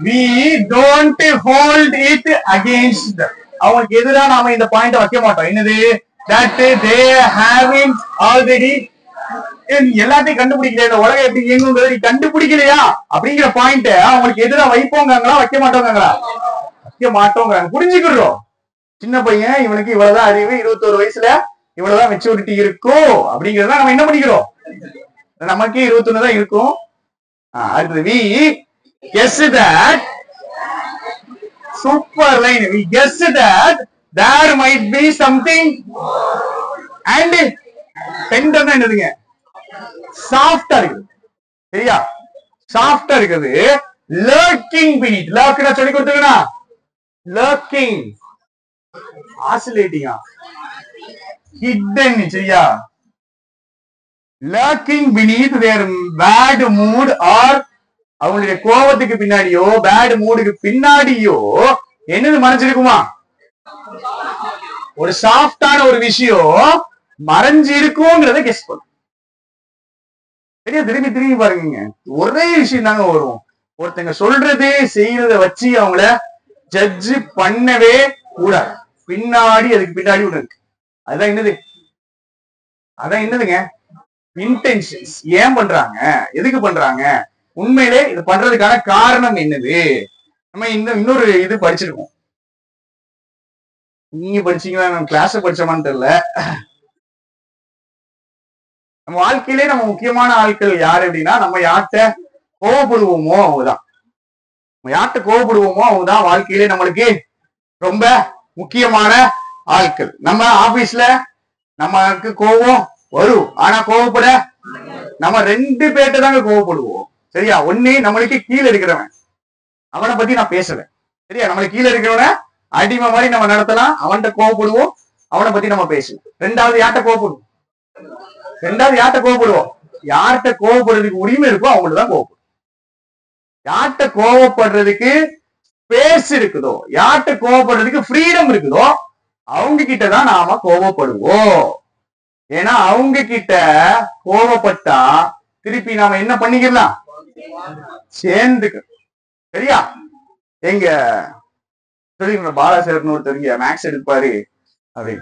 we don't hold it against them. அவங்களுக்கு எதிராக நாம இந்த பாயிண்ட் வைக்க மாட்டோம். என்னது? that they haven't already எல்லாத்தையும் கண்டுபிடிக்கல, உலகம் எப்படி இயங்குங்கிறது கண்டுபிடிக்கலையா அப்படிங்கிற பாயிண்ட் அவங்களுக்கு எதிராக வைப்போங்காங்களா வைக்க மாட்டோங்காங்களா? வைக்க மாட்டோங்கிறாங்க. புரிஞ்சுக்கிறோம். சின்ன பையன், இவனுக்கு இவ்வளவுதான் அறிவு, 21 வயசுல இவ்வளவுதான் மெச்சூரிட்டி இருக்கும் அப்படிங்கறத நம்ம என்ன பண்ணிக்கிறோம்? நமக்கு 21 தான் இருக்கும். அடுத்தது, we guess that super line, we guess that there might be something and tender என்னதுங்க? சாஃப்டா இருக்குது. சரியா? சாஃப்டா இருக்குது. lurking beneath, lurking சொல்லி கொடுத்துக்கனா, lurking oscillating hidden. சரியா? lurking beneath their bad mood or அவங்களுடைய கோபத்துக்கு பின்னாடியோ பேட் மூடுக்கு பின்னாடியோ என்னது மறைஞ்சிருக்குமா? ஒரு சாஃப்டான ஒரு விஷயம் மறைஞ்சு இருக்கும்ங்கிறத கெஸ் பண்ணும். சரியா? திரும்பி திரும்பி பாருங்க, ஒரே விஷயம் தாங்க வரும். ஒருத்தங்க சொல்றது செய்யறத வச்சு அவங்கள ஜட்ஜ் பண்ணவே கூடாது. பின்னாடி அதுக்கு பின்னாடி ஒண்ணு இருக்கு. அதுதான் என்னது? அதான் என்னதுங்க? இன்டென்ஷன்ஸ். ஏன் பண்றாங்க, எதுக்கு பண்றாங்க, உண்மையிலே இது பண்றதுக்கான காரணம் என்னது? நம்ம இன்னொரு இது படிச்சிருக்கோம். நீங்க படிச்சீங்களா, நம்ம கிளாஸ் படிச்சோமான்னு தெரியல. நம்ம வாழ்க்கையிலே நம்ம முக்கியமான ஆட்கள் யாரு அப்படின்னா, நம்ம யார்கிட்ட கோவப்படுவோமோ அவங்கதான். நம்ம யார்கிட்ட கோவப்படுவோமோ அவங்கதான் வாழ்க்கையிலே நம்மளுக்கு ரொம்ப முக்கியமான ஆட்கள். நம்ம ஆபீஸ்ல நமக்கு கோபம் வரும், ஆனா கோவப்பட நம்ம 2 பேர்ட்ட தாங்க கோவப்படுவோம். சரியா? ஒண்ணு நம்மளுக்கு கீழே இருக்கிறவன், அவனை பத்தி நான் பேசுவேன். சரியா? நம்மளுக்கு கீழே இருக்கிறவன அடிமை மாதிரி நம்ம நடத்தலாம், அவன்கிட்ட கோவப்படுவோம், அவனை பத்தி நம்ம பேசுவோம். ரெண்டாவது யார்கிட்ட கோவப்படுவோம்? யார்கிட்ட கோவப்படுறதுக்கு உரிமை இருக்கோ அவங்கள்ட்ட தான் கோவப்படும். யார்கிட்ட கோவப்படுறதுக்கு ஸ்பேஸ் இருக்குதோ, யார்கிட்ட கோவப்படுறதுக்கு ஃப்ரீடம் இருக்குதோ அவங்க கிட்டதான் நாம கோவப்படுவோம். ஏன்னா அவங்க கிட்ட கோவப்பட்டா திருப்பி நாம என்ன பண்ணிக்கலாம்? சேர்ந்துக்க. சரியா? எங்க சொல்லிக்கிற பாலாசேரன் ஒருத்தர் மேக்ஸ் எடுப்பாரு அப்படி,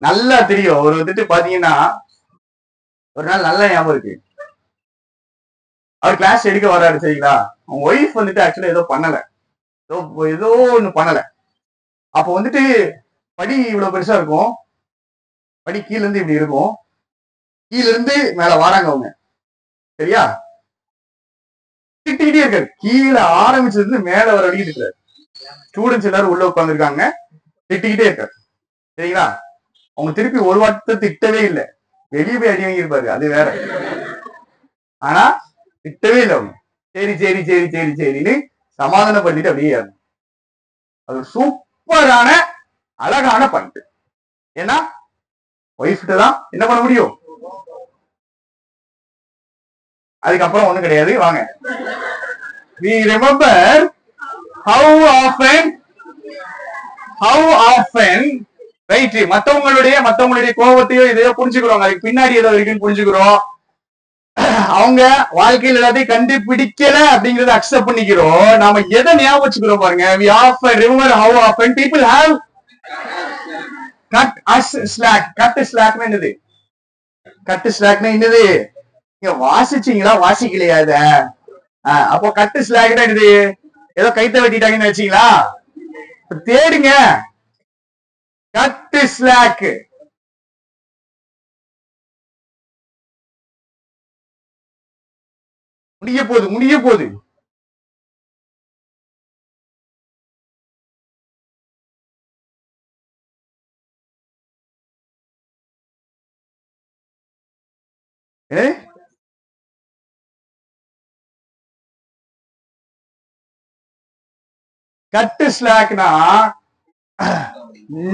நல்லா தெரியும். அவர் வந்துட்டு பாத்தீங்கன்னா ஒரு நாள் நல்லா ஞாபகம் இருக்கு, அவர் கிளாஸ் எடுக்க வர்றாரு. சரிங்களா? அவங்க ஒய்ஃப் வந்துட்டு ஆக்சுவலா ஏதோ ஒண்ணு பண்ணல. அப்போ வந்துட்டு படி இவ்வளவு பெருசா இருக்கும், படி கீழ இருந்து இப்படி இருக்கும், கீழ இருந்து மேல வராங்க அவங்க. சரியா? திட்டிக்கிட்டே இருக்காரு. கீழே ஆரம்பிச்சது இருந்து மேல வர வரைக்கும் திட்டுறாரு. ஸ்டூடெண்ட்ஸ் எல்லாரும் உள்ள உட்காந்துருக்காங்க, திட்டிக்கிட்டே இருக்காரு. சரிங்களா? அவங்க திருப்பி ஒரு வார்த்தை திட்டவே இல்லை. வெளியே போய் அடி வாங்கியிருப்பாரு, அது வேற. ஆனா திட்டவே இல்லை அவங்க. சரி சரி சரி சரி சரின்னு சமாதானப்படுத்திட்டு அப்படியே அது சூப்பரான அழகான பாயிண்ட். ஏன்னா ஒய்ஃப்கிட்ட தான் என்ன பண்ண முடியும். அதுக்கப்புறம் ஒண்ணும் கிடையாது. வாங்க, we remember how often right. மத்தவங்களுடைய கோபத்தையோ இதையோ புரிஞ்சுக்கிறோம், அதுக்கு பின்னாடி ஏதோ இருக்குன்னு புரிஞ்சுக்கிறோம். அவங்க வாழ்க்கையில் எல்லாத்தையும் கண்டுபிடிக்கல அப்படிங்கறத அக்செப்ட் பண்ணிக்கிறோம். நாம எதை ஞாபகம் வச்சுக்கிறோம் பாருங்க. we often remember how often people have cut us slack. cut slack என்னது? cut slack என்னது? நீங்க வாசிச்சீங்களா வாசிக்கலையா இத? அப்போ cut slack என்னது? ஏதோ கைத்த வெட்டிட்டாங்கன்னு வச்சீங்களா? தேடுங்க. cut slack. முடிய போகுது. கட் ஸ்லாக்னா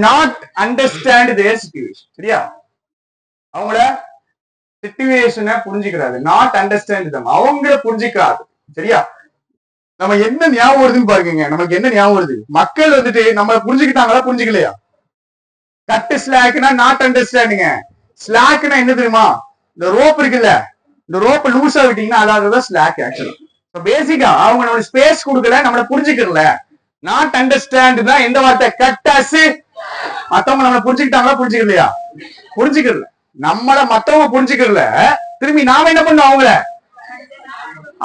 நாட் அண்டர்ஸ்டாண்ட் தேர் சிச்சுவேஷன். சரியா? அவங்கள சிச்சுவேஷனை புரிஞ்சுக்கிறாரு. நாட் அண்டர்ஸ்டாண்ட் தம், அவங்கள புரிஞ்சுக்கிறாரு. சரியா? நம்ம என்ன ஞாபகம் வருதுன்னு பாருங்க. நமக்கு என்ன ஞாபகம் வருது? மக்கள் வந்துட்டு நம்ம புரிஞ்சுக்கிட்டாங்களா புரிஞ்சுக்கலையா? கட் ஸ்லாக்னா நாட் அண்டர்ஸ்டாண்டிங்க. ஸ்லாக்னா என்ன தெரியுமா? இந்த ரோப் இருக்குல்ல, இந்த ரோப் லூஸா விட்டீங்கன்னா அதாவது ஸ்லாக். ஆக்சுவலா பேசிக்கா அவங்க நம்ம ஸ்பேஸ் கொடுக்கல, நம்மள புரிஞ்சுக்கல. நாட் அண்டர்ஸ்டாண்ட் தான் எந்த வார்த்தை? கட்டாஸ். மத்தவங்க நம்மள புரிஞ்சுக்கிட்டாங்களா புரிஞ்சுக்கலையா? புரிஞ்சுக்கல. நம்மள மத்தவங்க புரிஞ்சுக்கல, திரும்பி நாம என்ன பண்ணோம்?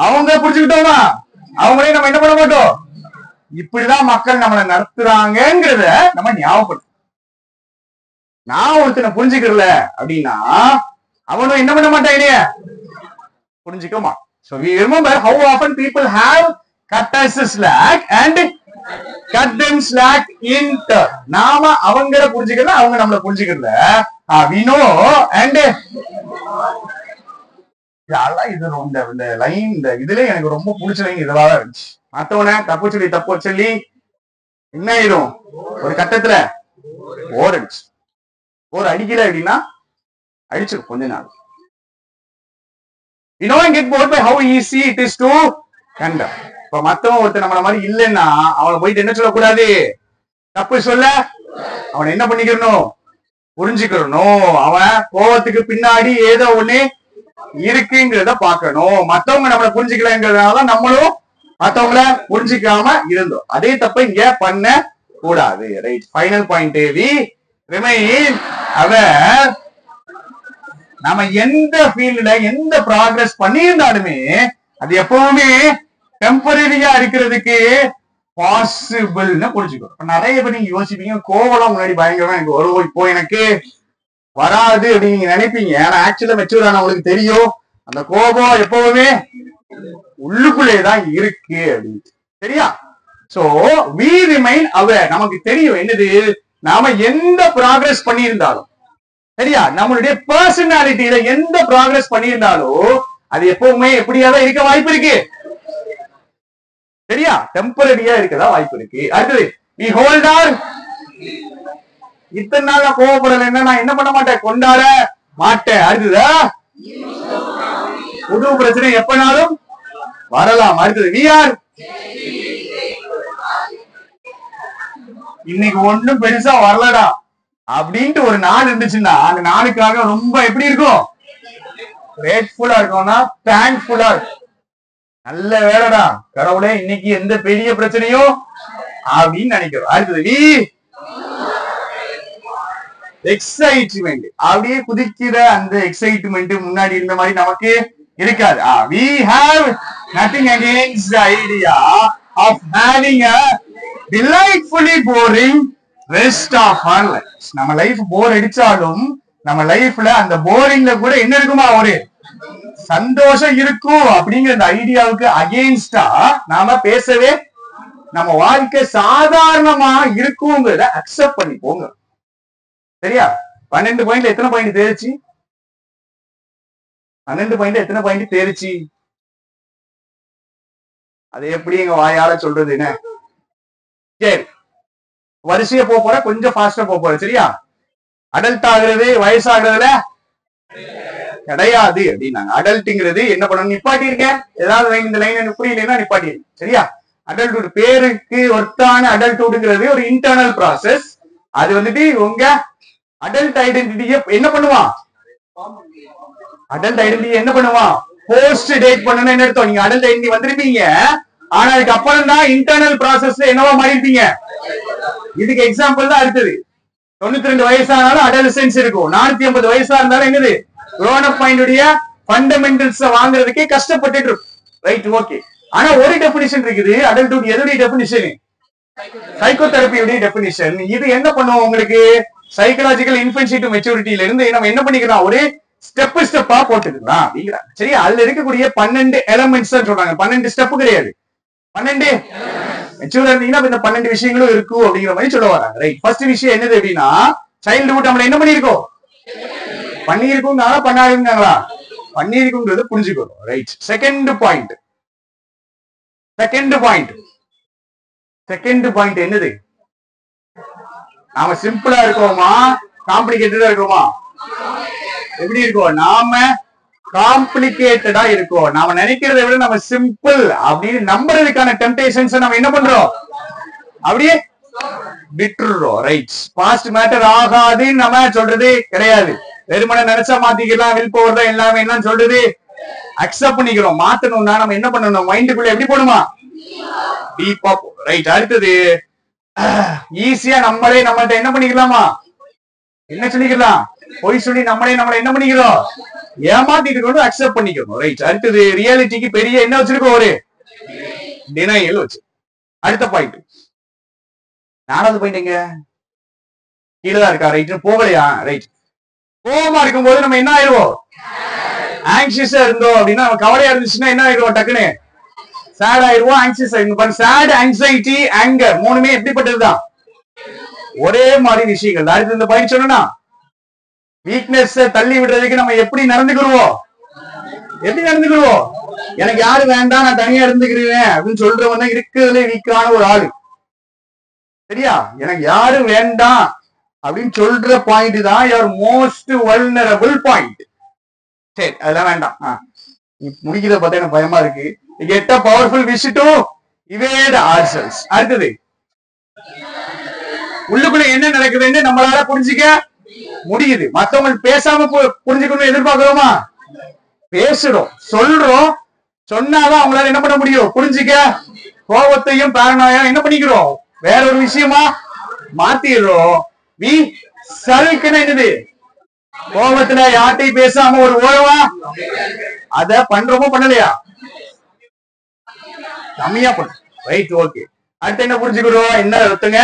அவங்க புரிஞ்சுக்கிட்டோமா? அவங்களே நம்ம என்ன பண்ண மாட்டோம். இப்படிதான் மக்கள் நம்மளை நடத்துறாங்கிறத நம்ம ஞாபகப்படுத்தும். நான் ஒருத்தனை புரிஞ்சுக்கல அப்படின்னா அவனும் என்ன பண்ண மாட்டான், இல்லையா? புரிஞ்சுக்கோமா. So we remember how often people have cut us slack and cut them slack in turn. நாம அவங்கள புரிஞ்சுக்கல, அவங்க நம்மள புரிஞ்சுக்கல. We know and இந்த லைன், இந்த இதுல எனக்கு ரொம்ப பிடிச்ச லைன் இதெல்லாம் இருந்துச்சு. மத்தவன தப்பு சொல்லி என்ன ஆயிரும்? ஒரு கட்டத்துல போர் அடிக்கல அப்படின்னா அடிச்சிடும் கொஞ்ச நாள். You know and get bored by how easy it is to condemn. இப்ப மத்தவன் ஒருத்தர் நம்மள மாதிரி இல்லைன்னா அவனை போயிட்டு என்ன சொல்லக்கூடாது? தப்பு சொல்ல. அவனை என்ன பண்ணிக்கிறணும்? புரிஞ்சுக்கணும். அவன் கோபத்துக்கு பின்னாடி ஏதோ ஒண்ணு இருக்குங்கிறத பாக்கணும். மத்தவங்க நம்மளை புரிஞ்சுக்கலங்கிறதுனால நம்மளும் மத்தவங்கள புரிஞ்சுக்காம இருந்தோம். அதே தப்ப இங்க பண்ண கூடாது. Right. Final point, we remain aware. நாம எந்த ஃபீல்ட்ல எந்த ப்ராக்ரஸ் பண்ணியிருந்தாலுமே அது எப்பவுமே டெம்பரரியா இருக்கிறதுக்கு பாசிபிள்னு புரிஞ்சுக்கணும். நிறைய பேர் நீங்க யோசிப்பீங்க, கோவம் முன்னாடி பயங்கரமா எனக்கு வரும், இப்போ எனக்கு வராது அப்படின்னு நீங்க நினைப்பீங்க. ஆனா ஆக்சுவலா மெச்சூர் ஆனவங்களுக்கு தெரியும் அந்த கோபம் எப்பவுமே உள்ளுக்குள்ளேதான் இருக்கு அப்படின்னு. சரியா? So we remain aware. நமக்கு தெரியும் என்னது, நாம எந்த ப்ராக்ரஸ் பண்ணியிருந்தாலும், சரியா, நம்மளுடைய பர்சனாலிட்டியில எந்த ப்ராக்ரஸ் பண்ணியிருந்தாலும் அது எப்பவுமே எப்படியாதான் இருக்க வாய்ப்பு இருக்கு. சரியா? டெம்பரரியா இருக்கதா வாய்ப்பு இருக்கு. அடுத்தது we hold our. இத்தனை நாள் கோவப்படல, நான் என்ன பண்ண மாட்டேன், கொண்டாட மாட்டேன். அடுத்ததா புது பிரச்சனை எப்பனாலும் வரலாம். அடுத்தது we are. இன்னைக்கு ஒண்ணும் பெருசா வரலடா அப்படின்ட்டு ஒரு நாள் இருந்துச்சுன்னா அந்த நாளுக்காக ரொம்ப எப்படி இருக்கும்? கிரேட்ஃபுல்லா இருக்கும்னா தேங்க்ஃபுல்லா இருக்கும். நல்ல வேலைடா கடவுளே, இன்னைக்கு எந்த பெரிய பிரச்சனையும் அப்படின்னு நினைக்கிறோம். அடுத்தது எக்ஸைட்மெண்ட். அப்படியே குதிக்கிற அந்த எக்ஸைட்மெண்ட் முன்னாடி இருந்த மாதிரி நமக்கு இருக்காது. we have nothing against the idea of having a delightfully boring rest of our lives. நம்ம லைஃப் போர் அடிச்சாலும் நம்ம லைஃப்ல அந்த போரிங்ல கூட என்ன இருக்குமா, ஒரு சந்தோஷம் இருக்கும் அப்படிங்கிற அந்த ஐடியாவுக்கு அகெயின்ஸ்டா நாம பேசவே, நம்ம வாழ்க்கை சாதாரணமா இருக்குங்கிறத அக்செப்ட் பண்ணி போங்க. சரியா? 12 பாயிண்ட்ல எத்தனை பாயிண்ட் தேர்ச்சி? 12 பாயிண்ட்ல எத்தனை பாயிண்ட் தேர்ச்சி? அது எப்படி எங்க வாயால சொல்றது என்ன? சரி, வரிசையா போற, கொஞ்சம் ஃபாஸ்டா போற. சரியா? அடல்ட் ஆகுறது வயசாகிறதுல கிடையாது அப்படின்னாங்க. அடல்ட்ங்கிறது என்ன பண்ணணும்? நிப்பாட்டிருக்க. ஏதாவது இந்த லைன் எனக்கு புரியலன்னா நிப்பாட்டிருக்க. சரியா? அடல்ட்ஹுட் பேருக்கு ஒர்த்தான அடல்ட்ஹுட்ங்கிறது ஒரு இன்டர்னல் ப்ராசஸ். அது வந்துட்டு உங்க அடல்ட் ஐடென்டிட்டியை என்ன பண்ணுவான்? அடல்ட் ஐடென்டிட்டி என்ன பண்ணுவான்? போஸ்ட் டேட் பண்ணணும். என்ன அர்த்தம்? நீங்க அடல்ட் ஐடென்டிட்டி வந்திருப்பீங்க, ஆனா அதுக்கு அப்புறம் தான் இன்டர்னல் ப்ராசஸ்ல என்னவா மாறிருப்பீங்க. இதுக்கு எக்ஸாம்பிள் தான் அடுத்தது. 92 வயசானாலும் அடல்சென்ஸ் இருக்கும். 450 வயசா இருந்தாலும் என்னது grown up mind உடைய ஃபண்டமெண்டல்ஸ் வாங்குறதுக்கே கஷ்டப்பட்டுட்டு இருக்கும். Right, okay. ஆனா ஒரு டெபினிஷன் இருக்குது அடல்ட்ஹுட். எதுடைய டெபினிஷன்? சைக்கோதெரபியுடைய டெபினிஷன். இது என்ன பண்ணுவோம் உங்களுக்கு? சைக்கலாஜிக்கல் இன்ஃபென்சி டு மெச்சூரிட்டில இருந்து நம்ம என்ன பண்ணிக்கலாம்? ஒரு ஸ்டெப்பா போட்டுக்கலாம் அப்படிங்கிறாங்க. சரியா? அதுல இருக்கக்கூடிய 12 எலமெண்ட்ஸ் சொல்றாங்க. 12 ஸ்டெப் கிடையாது, 12 மெச்சூர் இருந்தீங்கன்னா இந்த 12 விஷயங்களும் இருக்கும் அப்படிங்கிற மாதிரி சொல்ல வராங்க. ரைட், ஃபர்ஸ்ட் விஷயம் என்னது அப்படின்னா, சைல்ட்ஹுட் நம்மள என்ன பண்ணிருக்கோம்? பண்ணிருக்கோம். பண்ணாதுங்களா? பண்ணிருக்கும்ன்றது புரிஞ்சுக்கணும். ரைட், செகண்ட் பாயிண்ட் என்னது? நாம சிம்பிளா இருக்கோமா காம்ப்ளிகேட்டடா இருக்கோமா? எப்படி இருக்கோம்? நாம காம்ப்ளிகேட்டடா இருக்கோம். நாம நினைக்கிறதை விட நம்ம சிம்பிள் அப்படின்னு நம்புறதுக்கான டெம்டேஷன்ஸ் நம்ம என்ன பண்றோம்? அப்படியே விட்டுறோம். ரைட், பாஸ்ட் மேட்டர் ஆகாதுன்னு நம்ம சொல்றது கிடையாது. வெறுமனை நினைச்சா மாத்திக்கலாம், வில் பவர் தான் எல்லாமே என்ன சொல்றது அக்செப்ட் பண்ணிக்கிறோம். மாத்தணும்னா நம்ம என்ன பண்ணணும்? மைண்டுக்குள்ள எப்படி போடுமா? டீப்பா. ரைட், அடுத்தது ஈஸியா நம்மள்ட்ட என்ன பண்ணிக்கலாமா? என்ன சொல்லிக்கலாம்? பொய் சொல்லி நம்மளை என்ன பண்ணிக்கிறோம்? ஏமாத்திட்டு கொண்டு அக்செப்ட் பண்ணிக்கணும். ரைட், அடுத்தது ரியாலிட்டிக்கு பெரிய என்ன வச்சிருக்கோம்? ஒரு டினையல் வச்சு. அடுத்த பாயிண்ட், 4வது பாயிண்ட் எங்க? கீழதான் இருக்கா? ரைட், போகலையா? ரைட், கோபமா இருக்கும்போது நம்ம என்ன ஆயிடுவோம்? ஆங்ஷியஸா இருந்தோம் அப்படின்னா, நம்ம கவலையா இருந்துச்சுன்னா என்ன ஆயிடுவோம்? டக்குன்னு சேட் ஆயிடுவோம், ஆங்ஷியஸ் ஆயிடுவோம். சேட், ஆங்ஸைட்டி, ஆங்கர் மூணுமே எப்படிப்பட்டதுதான்? ஒரே மாதிரி விஷயங்கள். அடுத்து இந்த பாயிண்ட் சொன்னா, வீக்னஸ் தள்ளி விடுறதுக்கு நம்ம எப்படி நடந்துக்கிறோம்? எனக்கு யாரு வேண்டாம், நான் தனியா இருந்துக்கிறேன் அப்படின்னு சொல்றவன் தான் இருக்கிறதுல வீக்கான ஒரு ஆளு. சரியா? எனக்கு யாரும் வேண்டாம் அப்படின்னு சொல்ற பாயிண்ட் தான் யுவர் மோஸ்ட் வல்னரபிள் பாயிண்ட். சரி, அதெல்லாம் வேண்டாம். முடிக்கிறத பார்த்தா எனக்கு பயமா இருக்கு. Get a powerful wish to evade ourselves. அடுத்தது, உள்ளுக்குள்ள என்ன நடக்குதுன்னு நம்மளால புரிஞ்சுக்க முடியுது. மத்தவங்க பேசாம புரிஞ்சுக்கணும்னு எதிர்பார்க்கிறோமா? பேசுறோம், சொல்றோம். சொன்னாதான் அவங்களால என்ன பண்ண முடியும்? புரிஞ்சுக்க. கோபத்தையும் பேரனாயும் என்ன பண்ணிக்கிறோம்? வேற ஒரு விஷயமா மாத்திடுறோம். வி சல்க்குன்னு என்னது? கோபத்துல யார்ட்டையும் பேசாம ஒரு ஓரமா அத பண்றோமோ பண்ணலையா? கம்மியா பண்ண. Right, okay. அடுத்து என்ன புரிஞ்சுக்கிறோம்? என்ன ஒருத்தங்க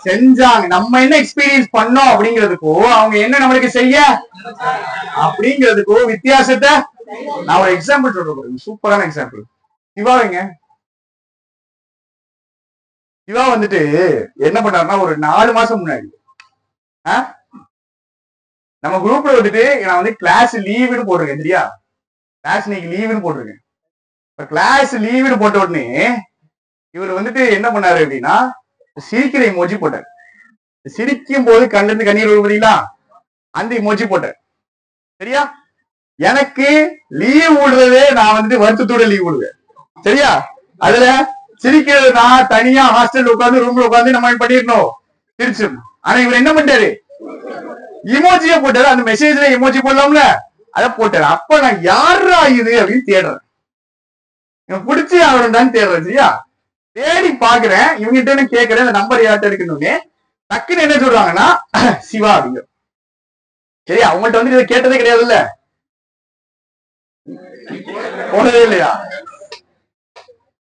செஞ்சாங்க, நம்ம என்ன எக்ஸ்பீரியன்ஸ் பண்ணோம் அப்படிங்கிறதுக்கோ அவங்க என்ன நம்மளுக்கு செய்ய அப்படிங்கிறதுக்கோ வித்தியாசத்தை நான் ஒரு எக்ஸாம்பிள் சொல்றேன். சூப்பரான எக்ஸாம்பிள். சிவாங்க, சிவா வந்துட்டு என்ன பண்ணாருன்னா, ஒரு 4 மாசம் முன்னாடி நம்ம குரூப்ல வந்துட்டு நான் வந்து கிளாஸ் லீவுன்னு போட்டிருக்கேன். சரியா? கிளாஸ் இன்னைக்கு லீவுன்னு போட்டிருக்கேன். கிளாஸ் லீவுன்னு போட்ட உடனே இவர் வந்துட்டு என்ன பண்ணாரு அப்படின்னா, சிரிக்கிற இமோஜி போட்டார். சிரிக்கும் போது கண்ணுல இருந்து கண்ணீர் வருவீங்களா, அந்த இமோஜி போட்டார். சரியா? எனக்கு லீவ் விடுறதே நான் வந்துட்டு வருத்தத்தோட லீவ் விடுவேன். சரியா? அதுல சிரிக்கிறது நான் தனியா ஹாஸ்டல் உட்காந்து ரூம்ல உட்காந்து நம்ம பண்ணிடணும், சிரிச்சிடணும். ஆனா இவர் என்ன பண்ணிட்டாரு? இமோஜிய போட்டாரு. அந்த மெசேஜ்ல இமோஜி போடலாம்ல, அதை போட்டாரு. அப்ப நான் யாரா இது அப்படின்னு தேடுறேன், பிடிச்சி அவருன்னு தேடுறேன். சரியா? தேடி பாக்குறேன், இவங்கிட்ட கேட்கிறேன் இந்த நம்பர் யார்கிட்ட இருக்குன்னு. டக்குன்னு என்ன சொல்றாங்கன்னா, சிவா அப்படிங்க. சரி, அவங்கள்ட்ட வந்து இதை கேட்டதே கிடையாதுல்ல, போனதே இல்லையா?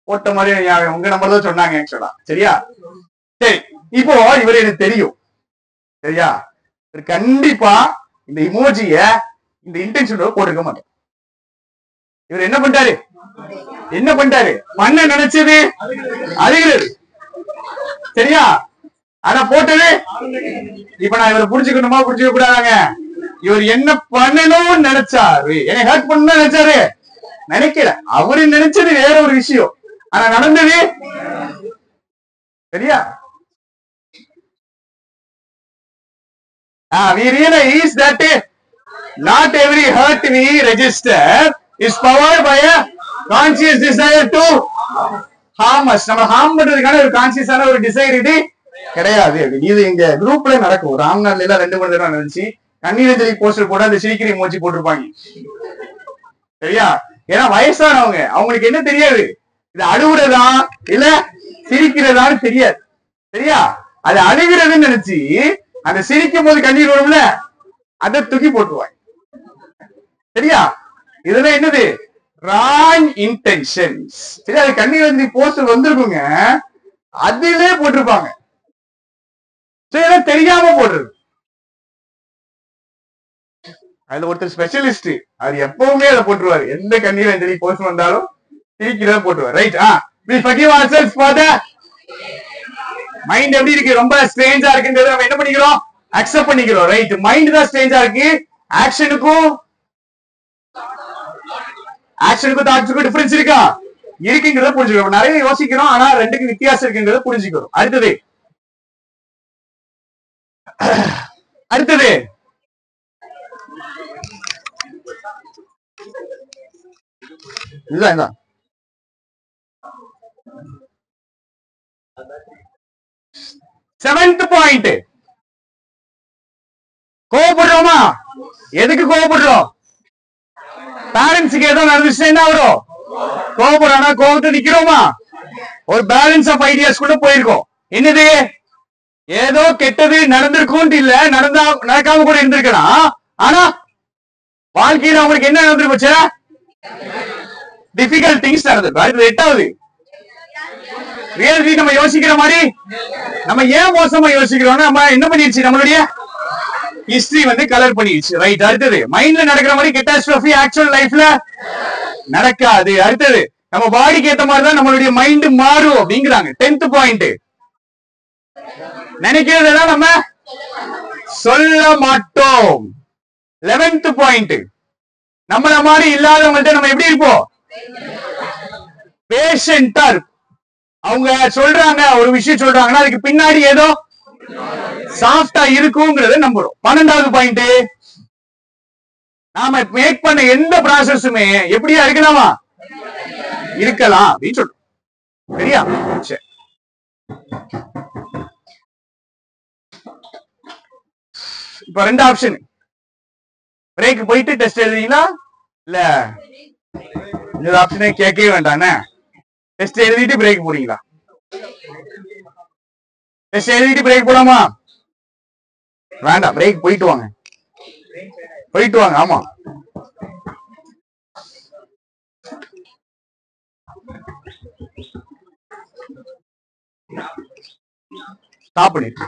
போட்ட மாதிரி உங்க நம்பர் தான் சொன்னாங்க ஆக்சுவலா. சரியா? சரி, இப்போ இவர் எனக்கு தெரியும். சரியா? கண்டிப்பா இந்த இமோஜிய இந்த இன்டென்ஷனோட போட்டிருக்க மாட்டேன். இவர் என்ன பண்ணிட்டாரு? பண்ண நினைச்சது அதுகிறது. சரியா? ஆனா போட்டது. இப்ப நான் இவரை புரிஞ்சுக்கணுமா புரிஞ்சுக்க கூடாதாங்க? இவர் என்ன பண்ணணும்னு நினைச்சாரு, என்னை ஹர்ட் பண்ணணும்னு நினைச்சாரு, நினைக்கல. அவரு நினைச்சது வேற ஒரு விஷயம், ஆனா நடந்தது. சரியா? We realize that not every hurt we register is powered by a conscious desire to harm us. நம்ம ஹார்ம் பண்றதுக்கான ஒரு கான்சியஸான ஒரு டிசைர் இது கிடையாது. இது எங்க குரூப்ல நடக்கும். ராம்நாட்ல எல்லாம் 2 மணி நேரம் நடந்துச்சு. கண்ணீரஞ்சலி போஸ்டர் போட்டு அந்த சிரிக்கிற மோச்சி போட்டிருப்பாங்க. சரியா? ஏன்னா வயசானவங்க, அவங்களுக்கு என்ன தெரியாது, இது அழுகுறதா இல்ல சிரிக்கிறதான்னு தெரியாது. சரியா? அது அழுகிறதுன்னு நினைச்சு அந்த சிரிக்கும் போது கண்ணீர் வரும்ல, அதை தூக்கி போட்டுருவாங்க. சரியா? இதெல்லாம் என்னது? Wrong intentions. சரி, அது கண்ணீரஞ்சலி போஸ்டர் வந்திருக்குங்க, அதிலே போட்டிருப்பாங்க. தெரியாம போடுறது. அதுல ஒருத்தர் ஸ்பெஷலிஸ்ட், அது எப்பவுமே அதை போட்டுருவாரு. எந்த கண்ணீரஞ்சலி போஸ்ட் வந்தாலும் சிரிக்கிறத போட்டுருவாரு. Right? we forgive ourselves for the mind எப்படி இருக்கு, ரொம்ப ஸ்ட்ரேஞ்சா இருக்குன்றது நம்ம என்ன பண்ணிக்கிறோம், அக்செப்ட் பண்ணிக்கிறோம். ரைட்? மைண்ட் தான் ஸ்ட்ரேஞ்சா இருக்கு. ஆக்ஷனுக்கும் தாட்ஸுக்கும் டிஃபரன்ஸ் இருக்கா? இருக்குங்கிறத புரிஞ்சுக்கிறோம். நிறைய யோசிக்கிறோம், ஆனா ரெண்டுக்கும் வித்தியாசம் இருக்குங்கிறத புரிஞ்சுக்கிறோம். அடுத்தது இதுதான் 7th பாயிண்ட். கோவப்படுறோமா? எதுக்கு கோவப்படுறோம்? பேரண்ட்ஸுக்கு ஏதோ நடந்துச்சு என்ன வரும்? கோவப்படுறோம்னா கோவத்தை நிக்கிறோமா? ஒரு பேலன்ஸ் ஆஃப் ஐடியாஸ் கூட போயிருக்கோம். என்னது? ஏதோ கெட்டது நடந்திருக்கும் இல்ல, நடக்காம கூட இருந்திருக்கலாம். ஆனா வாழ்க்கையில அவங்களுக்கு என்ன நடந்துருச்சு? டிஃபிகல்ட் திங்ஸ் நடந்திருக்கும். அது 8வது ரியாலிட்டி. நம்ம யோசிக்கிற மாதிரி நம்ம ஏன் மோசமா யோசிக்கிறோம்னா, நம்ம என்ன பண்ணிருச்சு, நம்மளுடைய ஹிஸ்டரி வந்து கலர் பண்ணிடுச்சு. ரைட்? அடுத்தது மைண்ட்ல நடக்கிற மாதிரி கேட்டாஸ்ட்ரோஃபி ஆக்சுவல் லைஃப்ல நடக்காது. அடுத்தது நம்ம பாடிக்கு ஏத்த மாதிரி தான் நம்மளுடைய மைண்ட் மாறும் அப்படிங்கிறாங்க. 10th point. நினைக்கிறதெல்லாம் நம்ம சொல்ல மாட்டோம். 11th point. நம்மள மாதிரி இல்லாதவங்கள்ட்ட நம்ம எப்படி இருப்போம்? பேஷண்டா இருப்போம். அவங்க சொல்றாங்க, ஒரு விஷயம் சொல்றாங்கன்னா அதுக்கு பின்னாடி ஏதோ சாஃப்டா இருக்குங்கிறத நம்புறோம். 12வது பாயிண்ட். நாம மேக் பண்ண எந்த ப்ராசஸுமே எப்படியா இருக்கலாமா, இருக்கலாம் அப்படின்னு சொல்றோம். சரியா? சரி, இப்ப 2 ஆப்ஷன். பிரேக் போயிட்டு டெஸ்ட் எழுதுறீங்களா இல்ல இந்த ஆப்ஷனே கேட்கவே வேண்டானே, டெஸ்ட் எழுதிட்டு பிரேக் போறீங்களா? டெஸ்ட் எழுதிட்டு பிரேக் போலாமா? வேண்டாம், பிரேக் போயிட்டு வாங்க. ஆமா, ஸ்டாப் பண்ணிட்டு